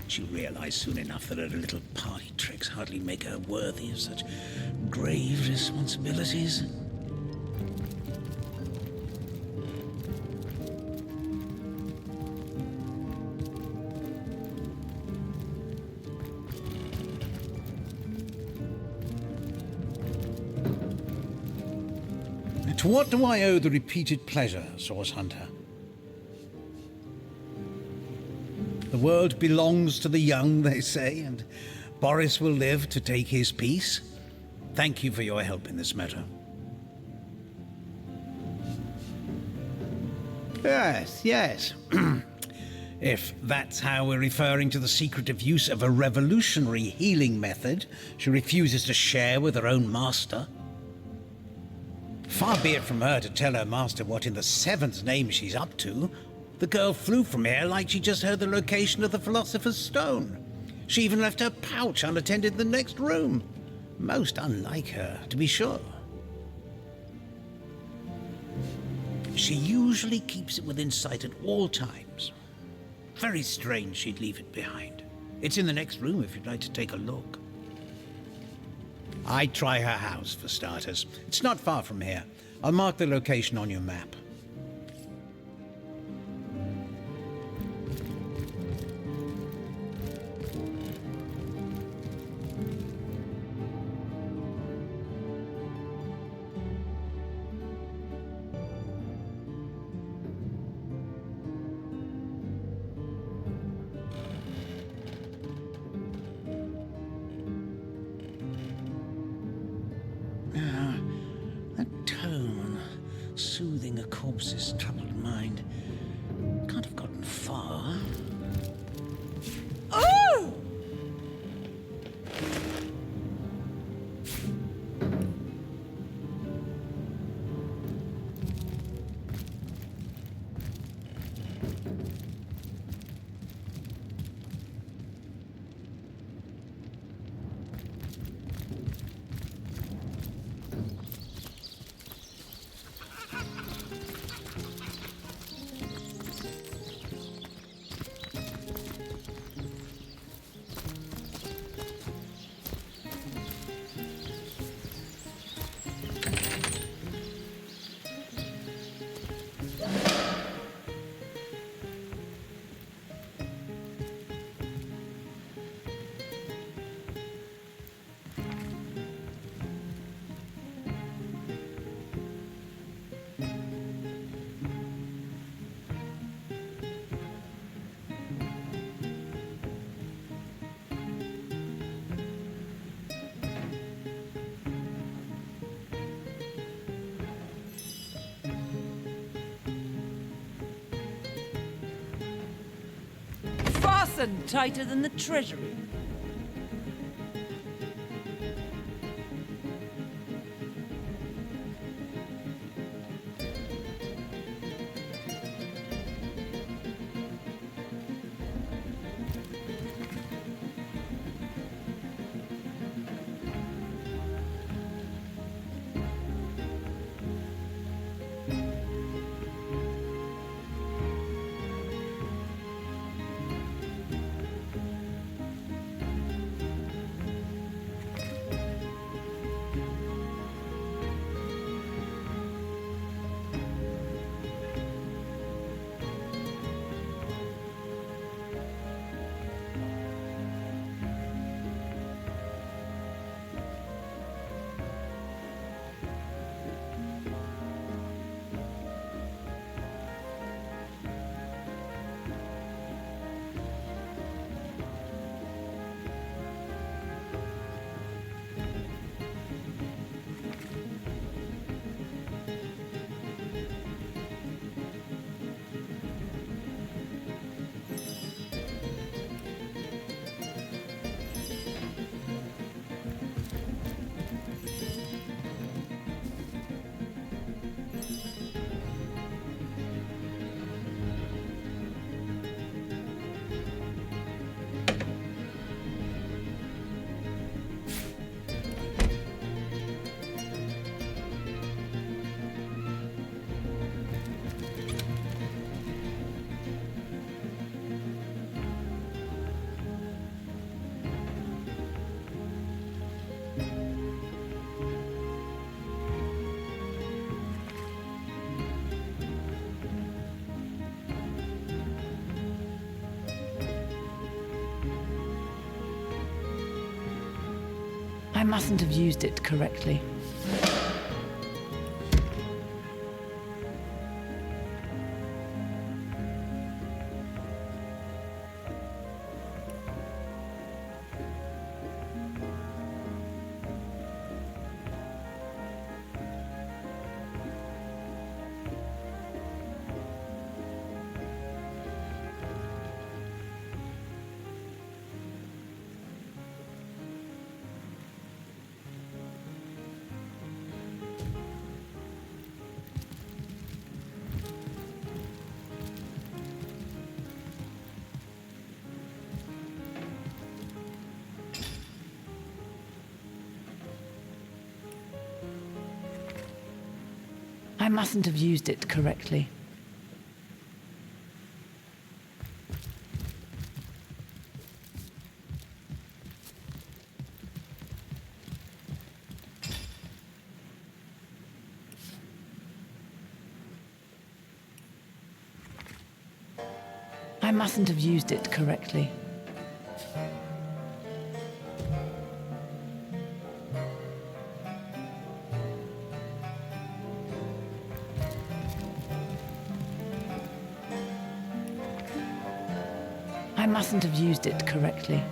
She'll realize soon enough that her little party tricks hardly make her worthy of such grave responsibilities. To what do I owe the repeated pleasure, Source Hunter? The world belongs to the young, they say, and Boris will live to take his piece. Thank you for your help in this matter. Yes, yes. If that's how we're referring to the secretive use of a revolutionary healing method she refuses to share with her own master. Far be it from her to tell her master what in the seven's name she's up to. The girl flew from here like she just heard the location of the Philosopher's Stone. She even left her pouch unattended in the next room. Most unlike her, to be sure. She usually keeps it within sight at all times. Very strange she'd leave it behind. It's in the next room if you'd like to take a look. I'd try her house, for starters. It's not far from here. I'll mark the location on your map. Soothing a corpse's troubled mind. Can't have gotten far. Oh! Fastened tighter than the treasury. I mustn't have used it correctly. I mustn't have used it correctly. I mustn't have used it correctly. I mustn't have used it correctly.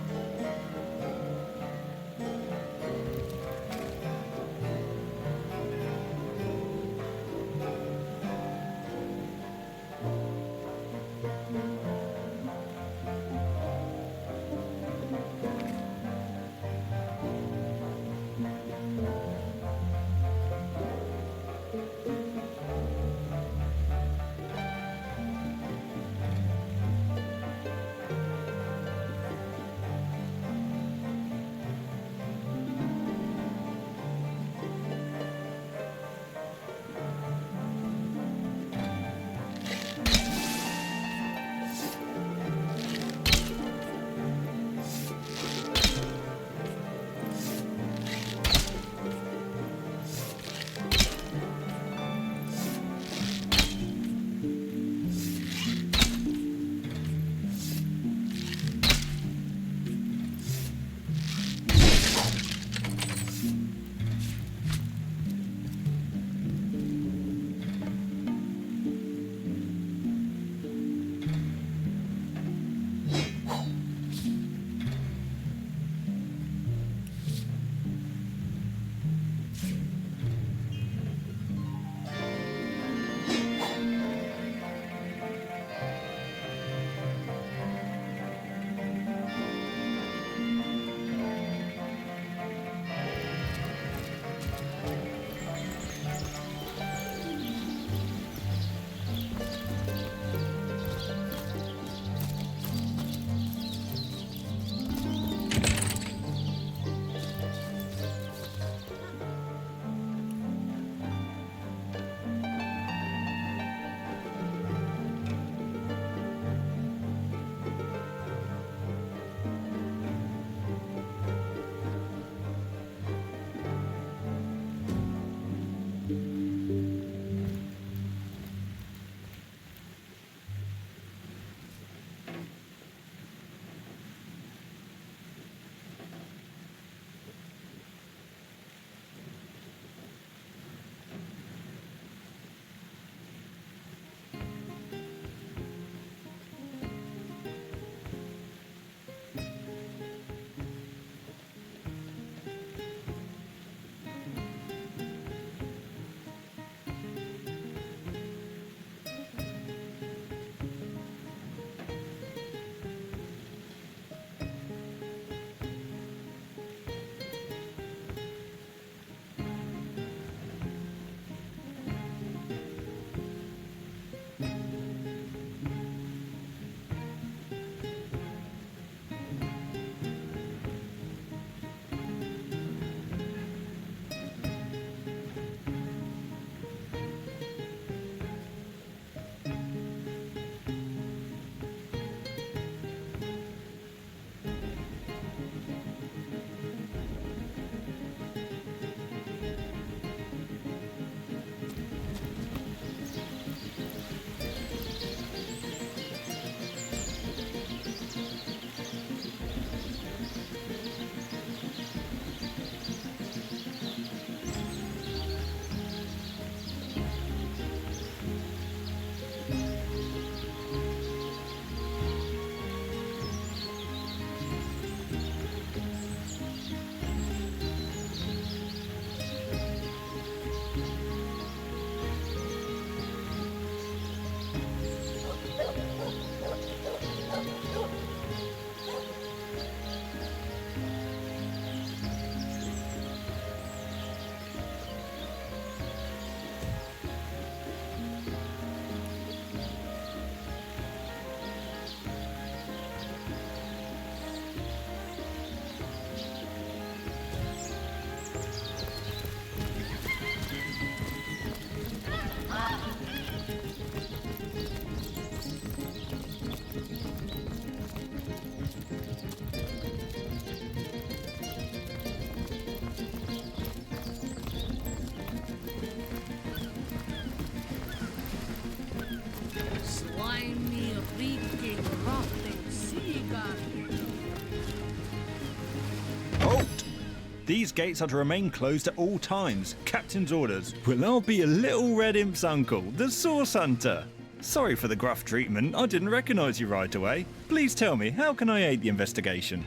These gates are to remain closed at all times. Captain's orders. Well, I'll be a little red imp's uncle, the Source Hunter. Sorry for the gruff treatment. I didn't recognize you right away. Please tell me, how can I aid the investigation?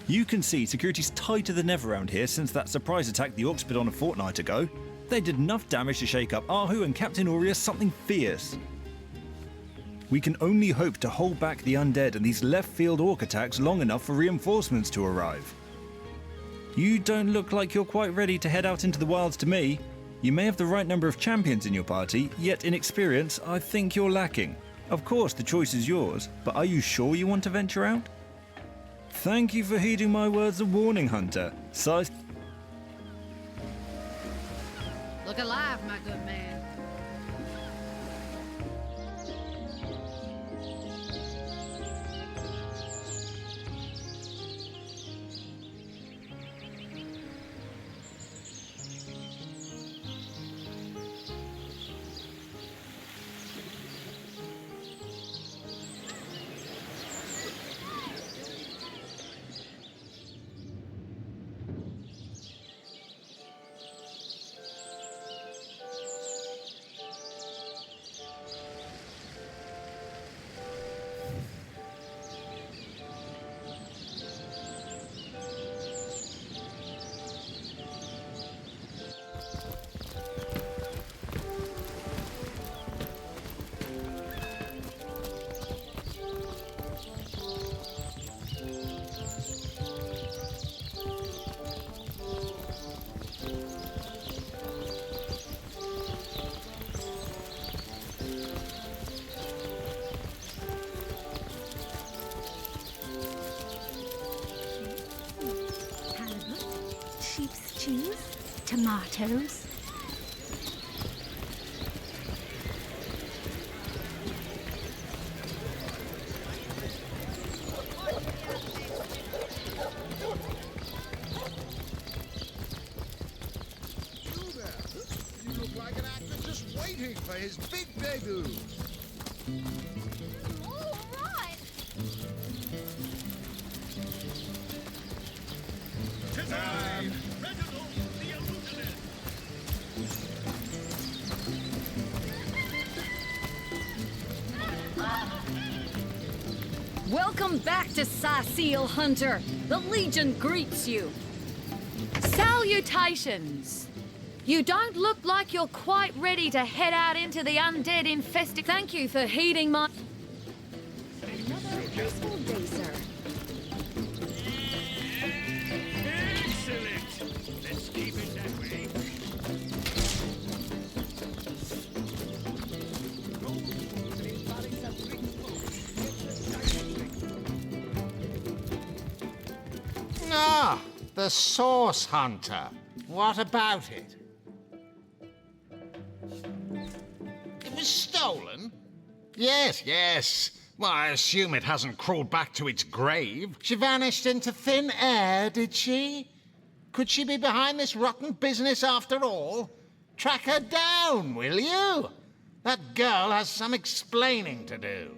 You can see security's tighter than ever around here since that surprise attack the Orcs put on a fortnight ago. They did enough damage to shake up Ahu and Captain Aureus something fierce. We can only hope to hold back the undead and these left-field Orc attacks long enough for reinforcements to arrive. You don't look like you're quite ready to head out into the wilds to me. You may have the right number of champions in your party, yet in experience, I think you're lacking. Of course, the choice is yours, but are you sure you want to venture out? Thank you for heeding my words of warning, Hunter. Look alive, my good man. Sheep's cheese, tomatoes. You look like an actor just waiting for his big debut. All right. Welcome back to Sasil, Hunter. The Legion greets you. Salutations! You don't look like you're quite ready to head out into the undead infested. Thank you for heeding my... Another peaceful day, sir. Excellent! Let's keep it that way. Ah, the Source Hunter. What about it? It was stolen? Yes, yes. Well, I assume it hasn't crawled back to its grave. She vanished into thin air, did she? Could she be behind this rotten business after all? Track her down, will you? That girl has some explaining to do.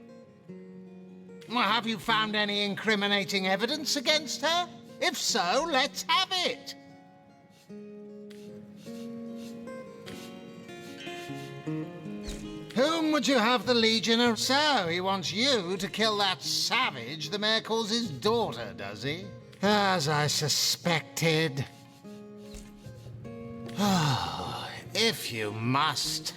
Well, have you found any incriminating evidence against her? If so, let's have it. Whom would you have the Legionnaire? So, he wants you to kill that savage the mayor calls his daughter, does he? As I suspected. Oh, if you must.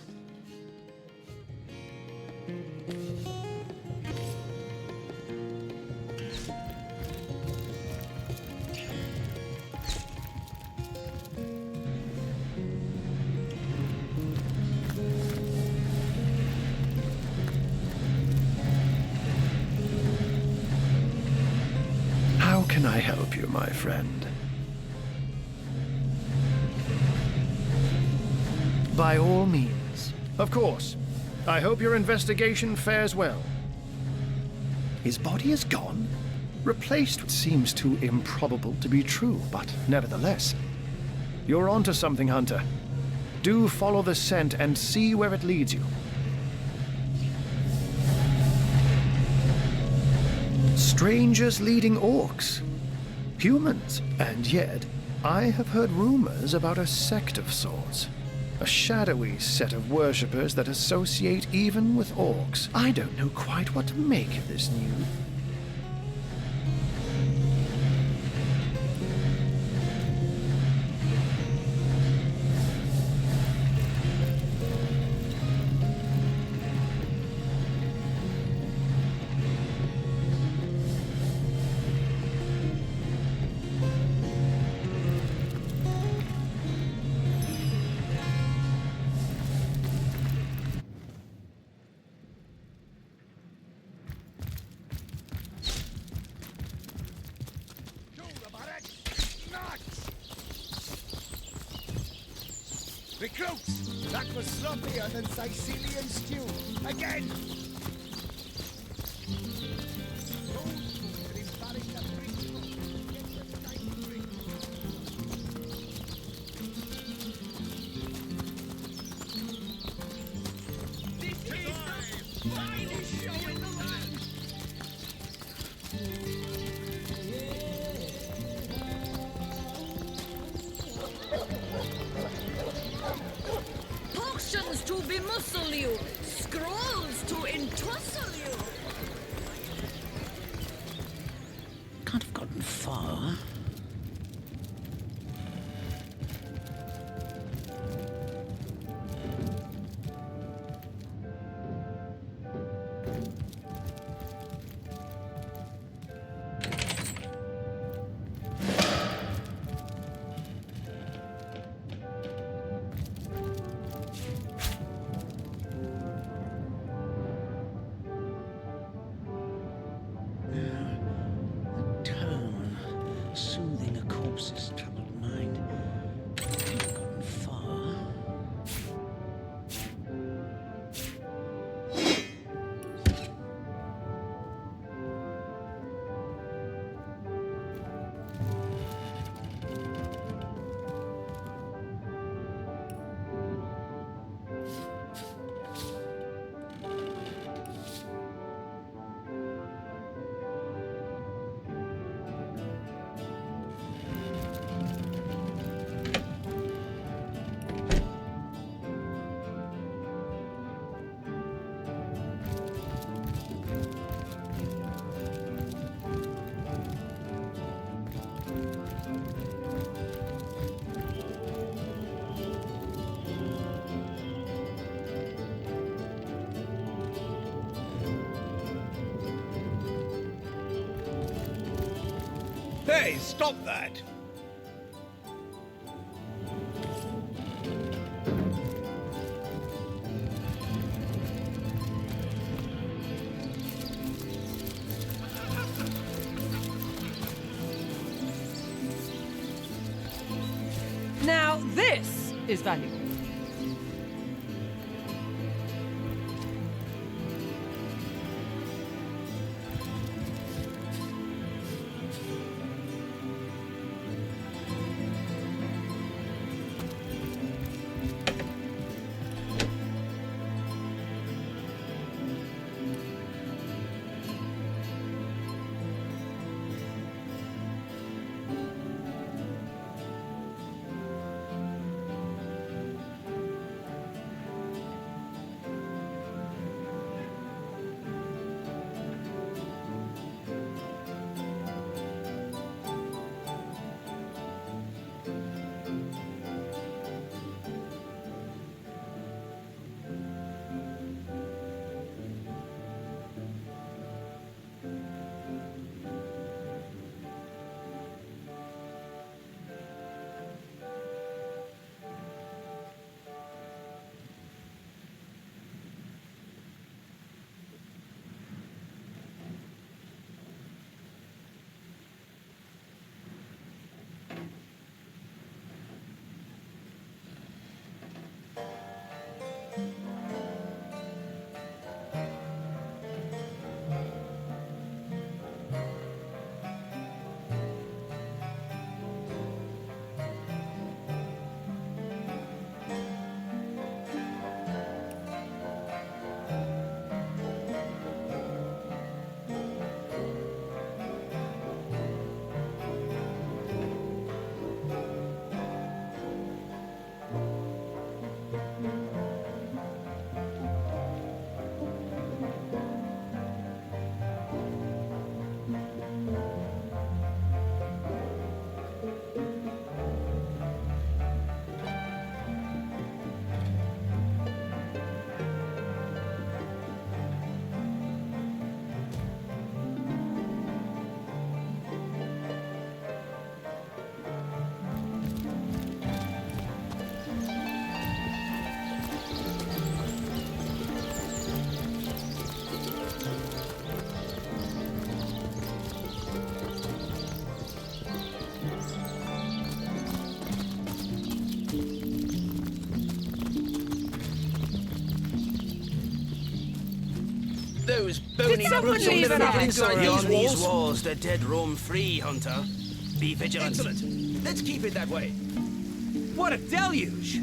How can I help you, my friend? By all means. Of course. I hope your investigation fares well. His body is gone? Replaced seems too improbable to be true, but nevertheless. You're onto something, Hunter. Do follow the scent and see where it leads you. Strangers leading orcs. Humans. And yet, I have heard rumors about a sect of sorts. A shadowy set of worshippers that associate even with orcs. I don't know quite what to make of this news. Recruits! That was sloppier than Sicilian stew. Again! Potions to bemuscle you, scrolls to entussle you. Can't have gotten far. Soothing a corpse's troubled mind. Can't have gotten far. Hey, stop that! Now this is valuable. Those bony someone brutes will leave never an get eye inside door these on walls. these walls. The dead roam free, Hunter. Be vigilant. Excellent. Let's keep it that way. What a deluge!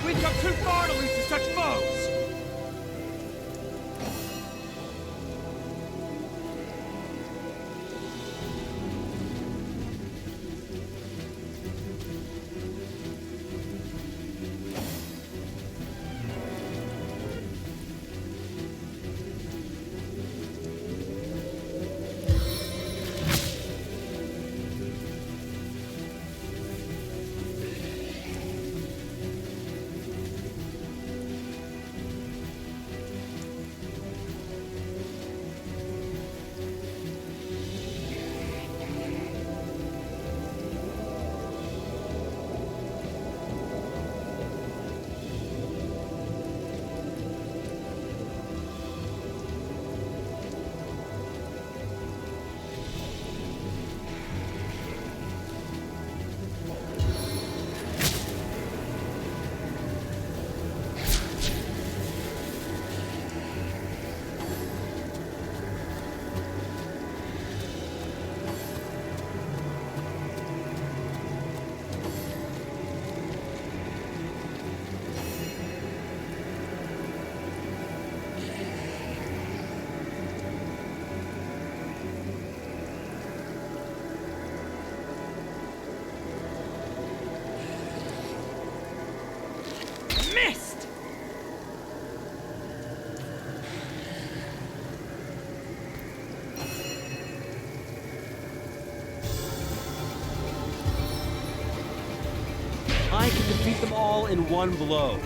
We've come too far to lose to such foes! Missed! I can defeat them all in one blow.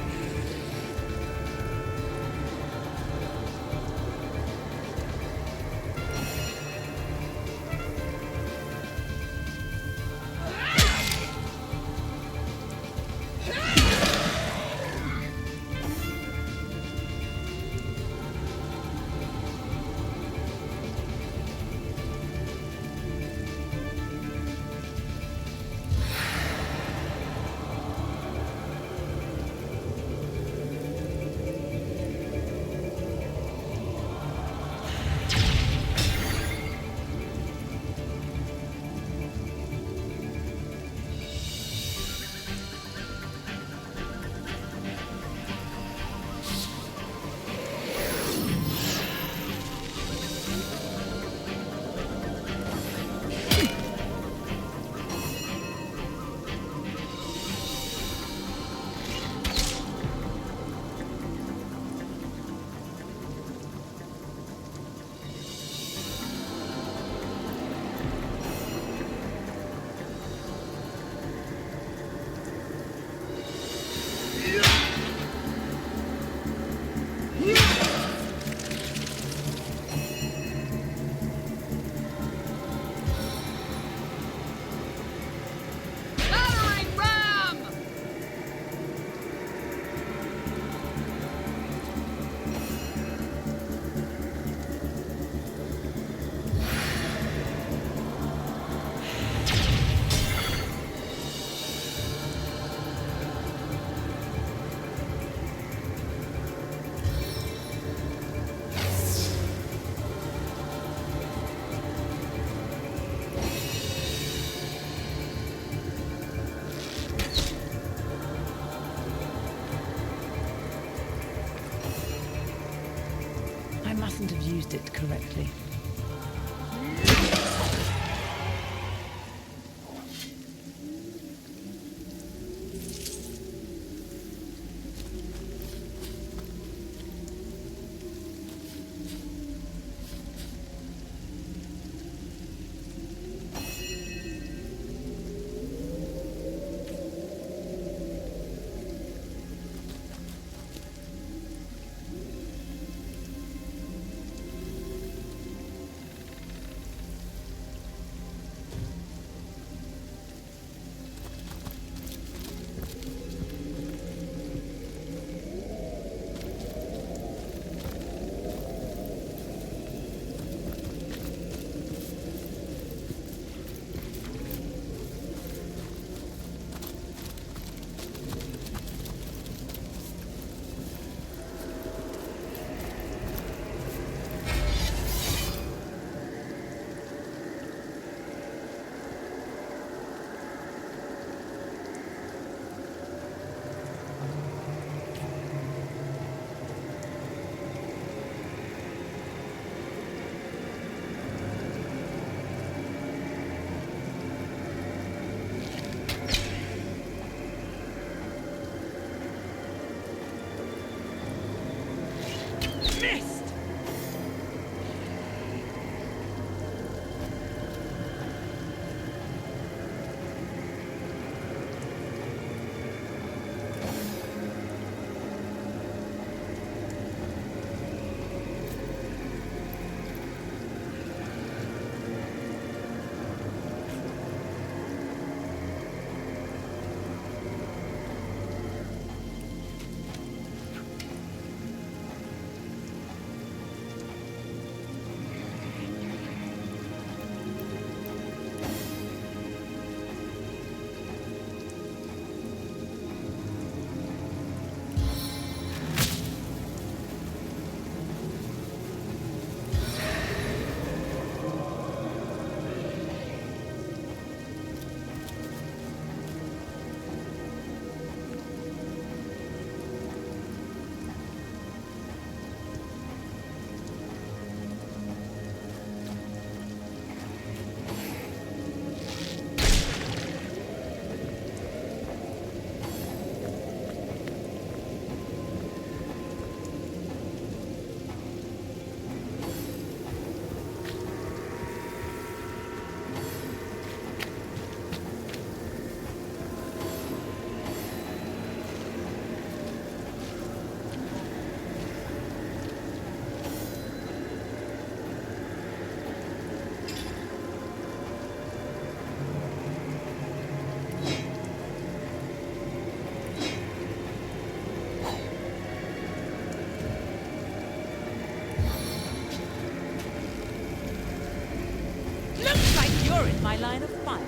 I mustn't have used it correctly. You're in my line of fire.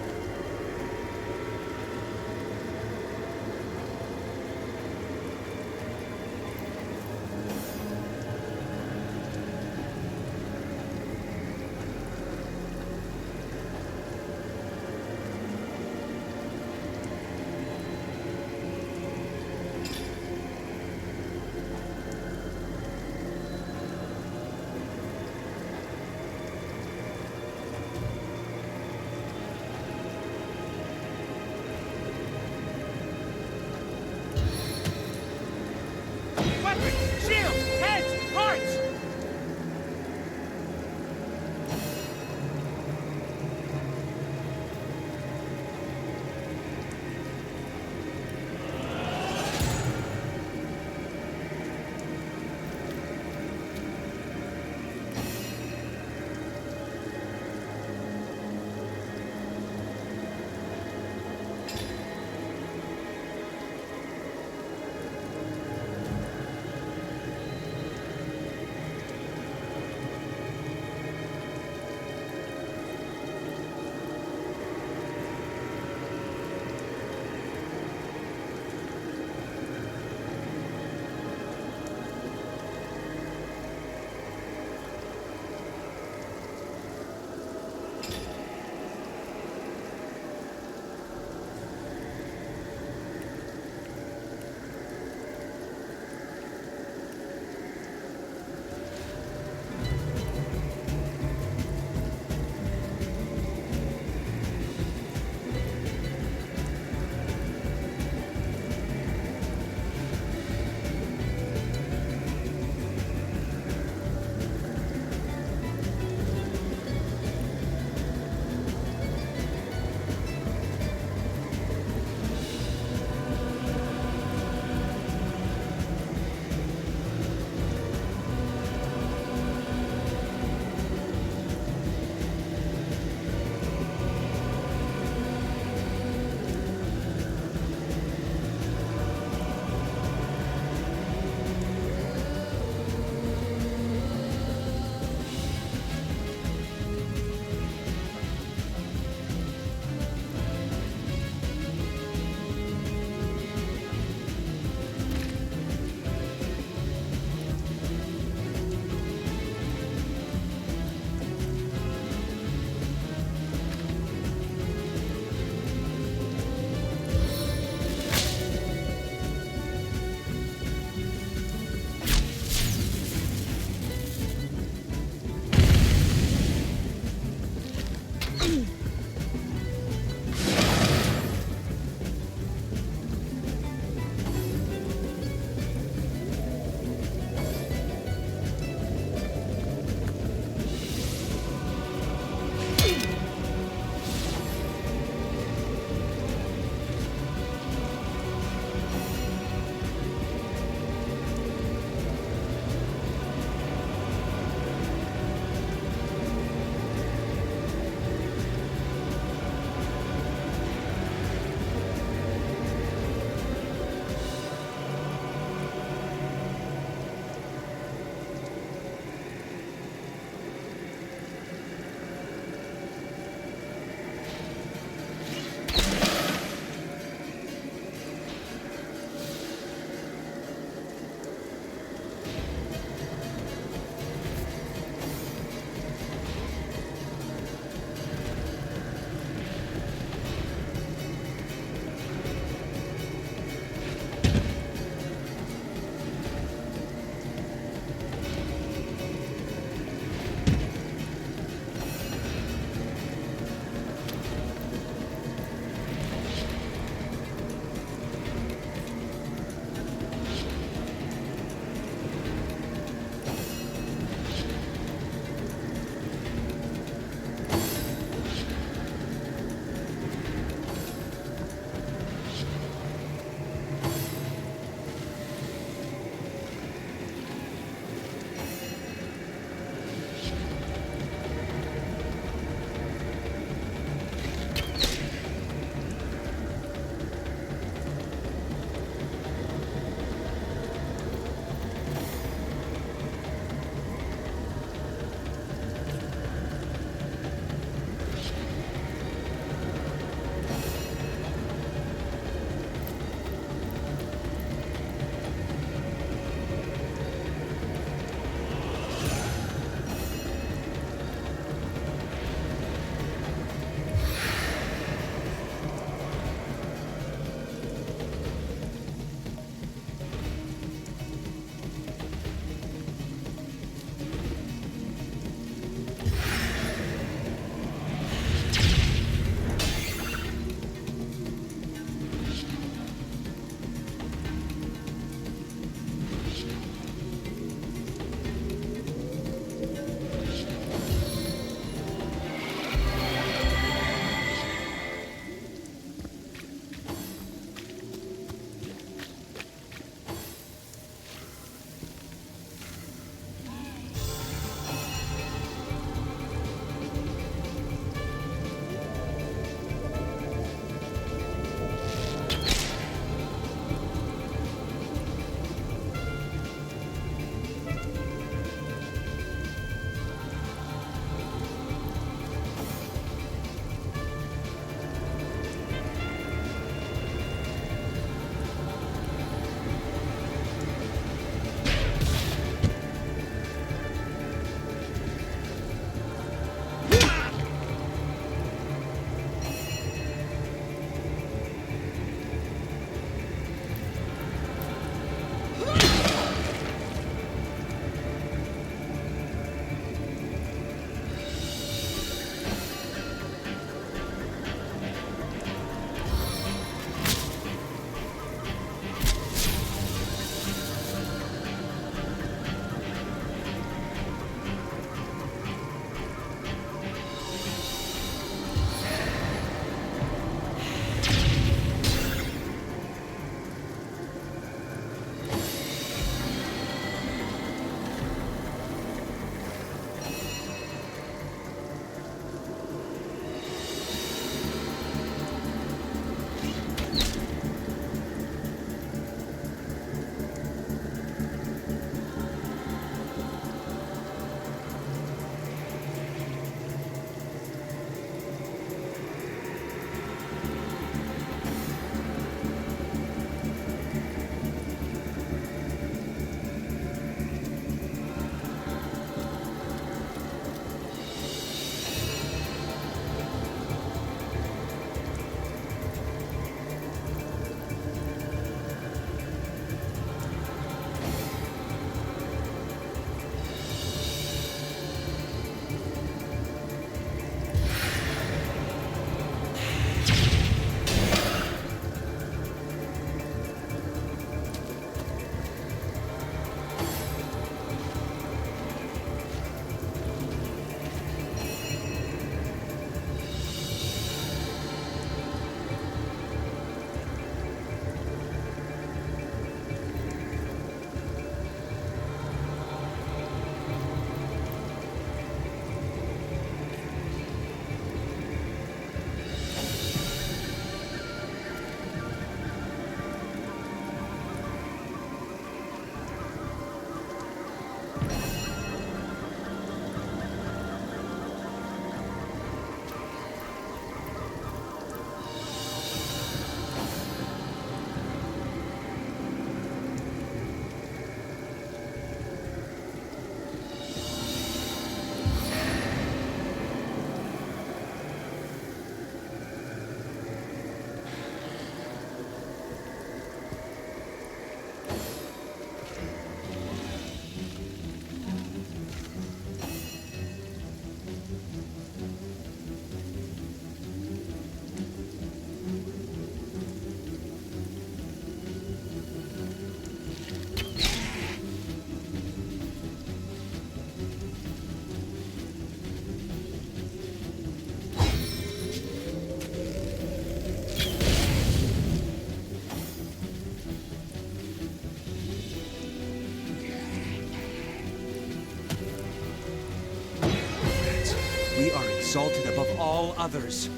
We are exalted above all others.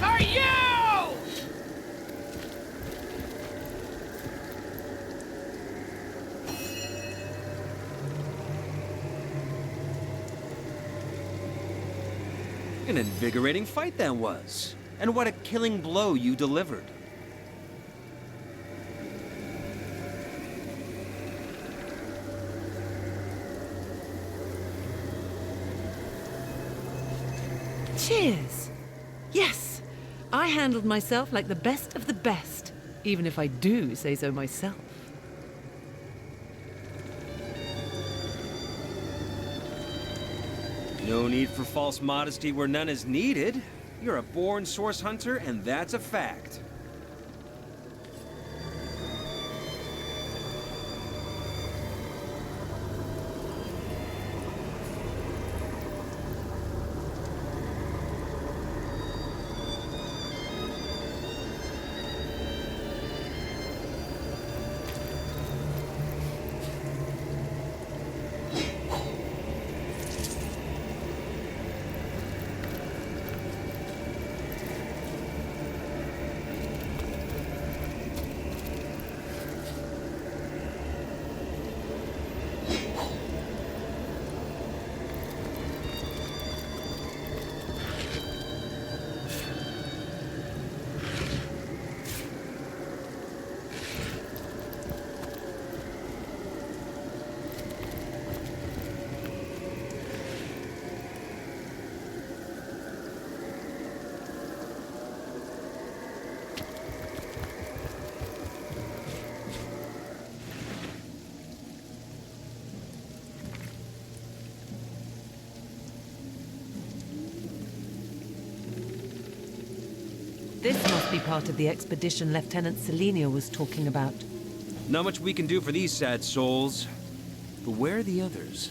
For you! An invigorating fight that was. And what a killing blow you delivered. Cheers! Yes, I handled myself like the best of the best, even if I do say so myself. No need for false modesty where none is needed. You're a born source hunter, and that's a fact. This must be part of the expedition Lieutenant Selenia was talking about. Not much we can do for these sad souls. But where are the others?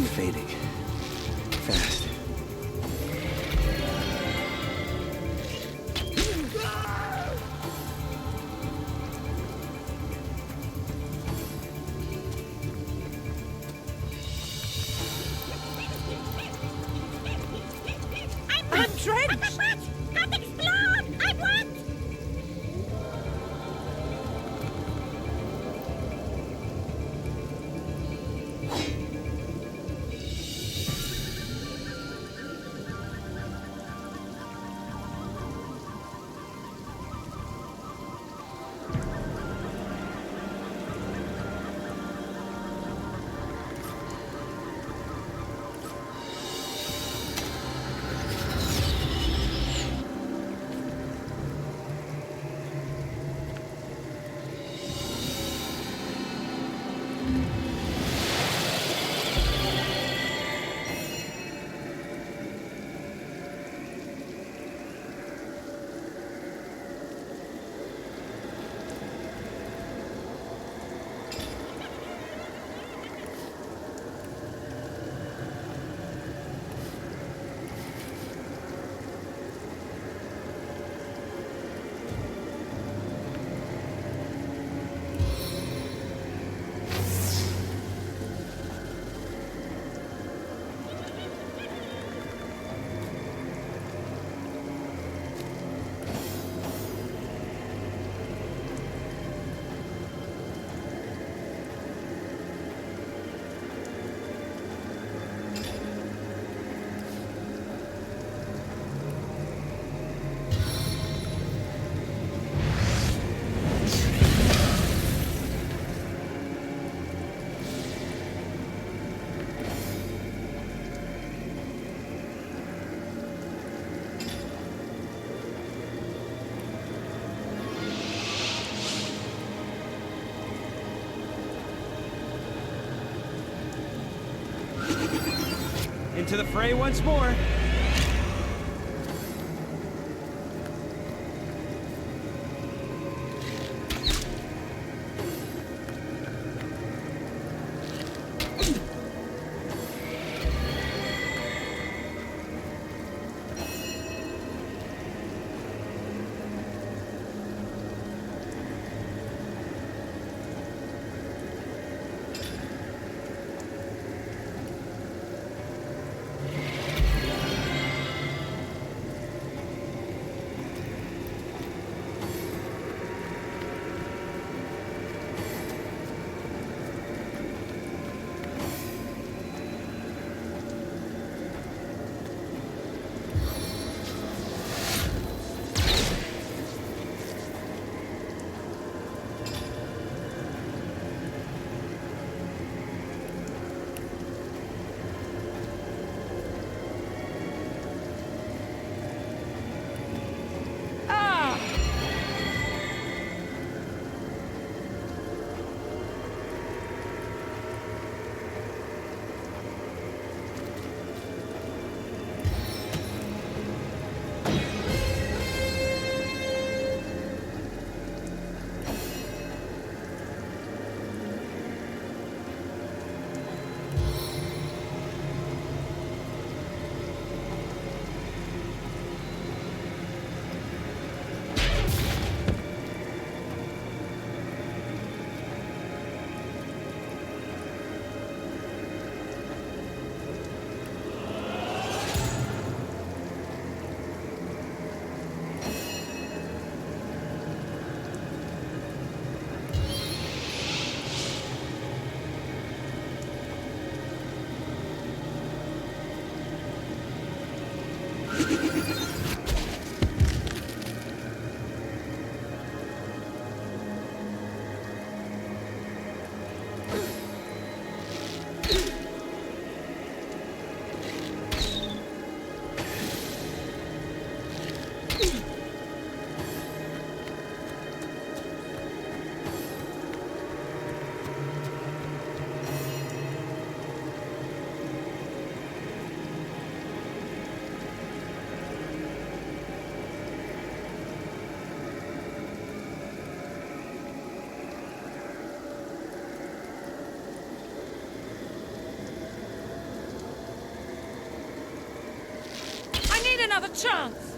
fading. Fast. I'm drenched! Don't explode! I'm wet! Into the fray once more. another chance!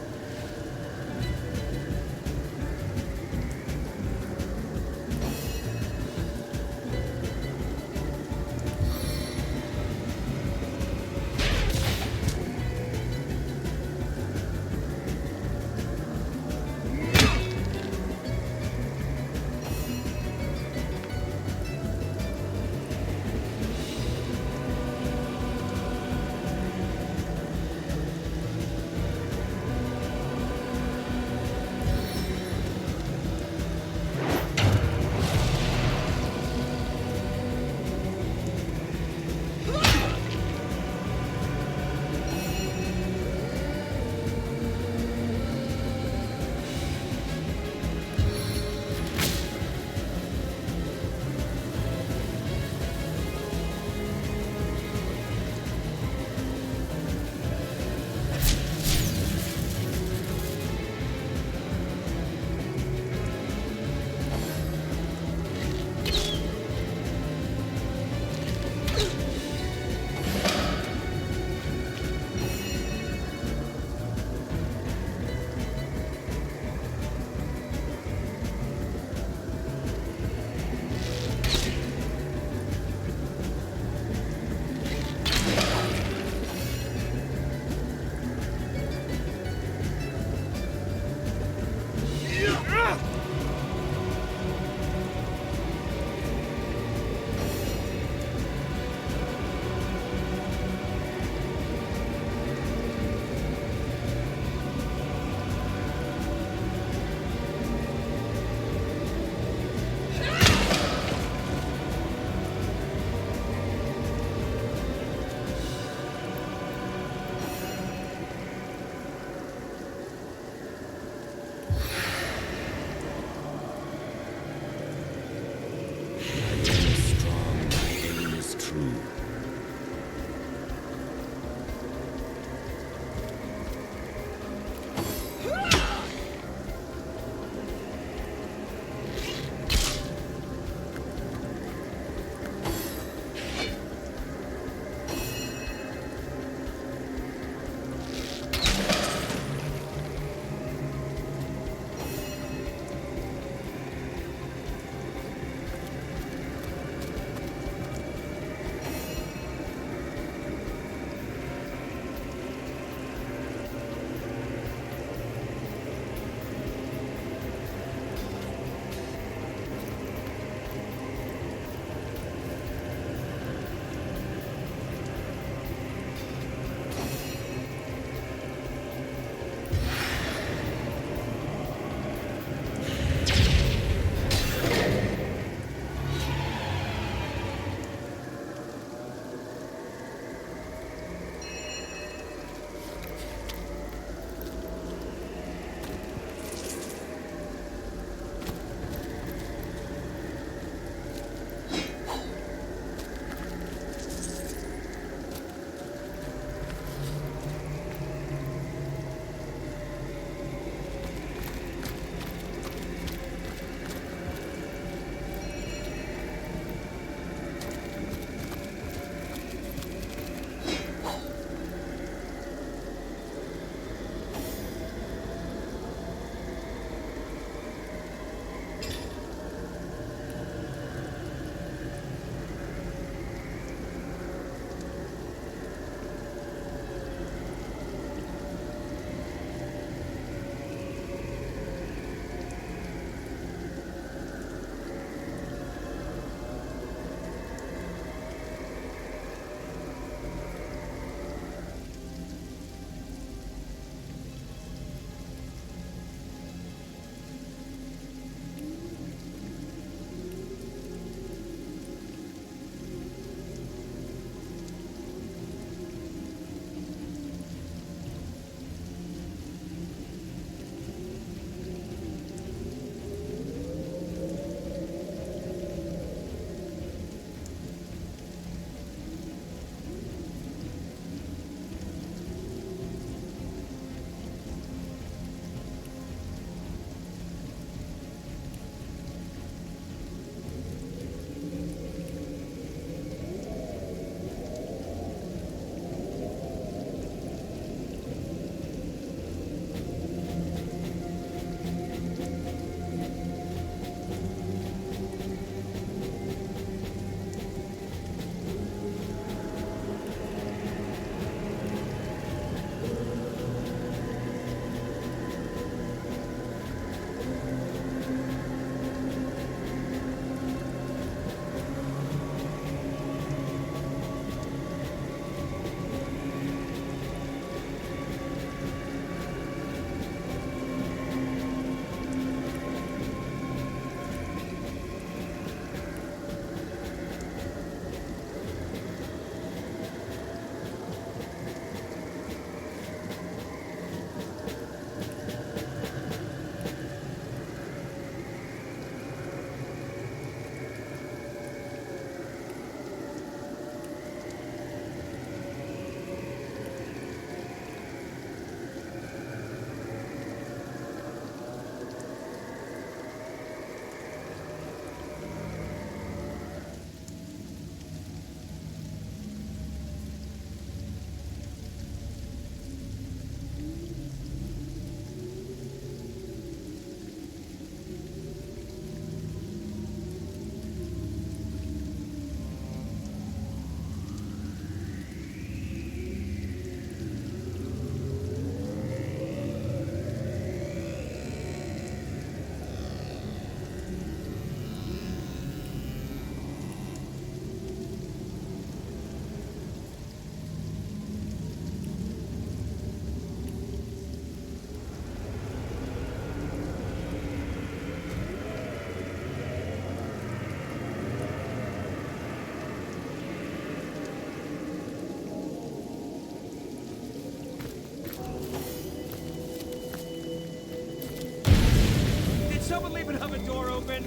Don't leave it have a door open!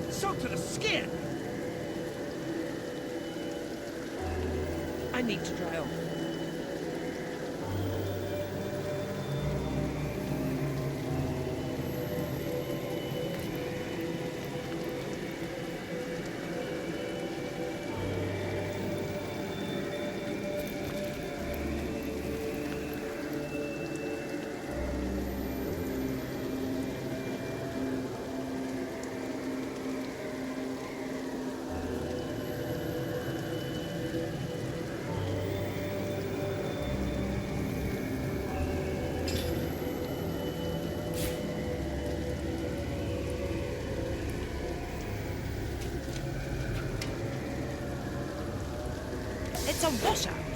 Soaked to the skin! I need to dry off. It's a washout.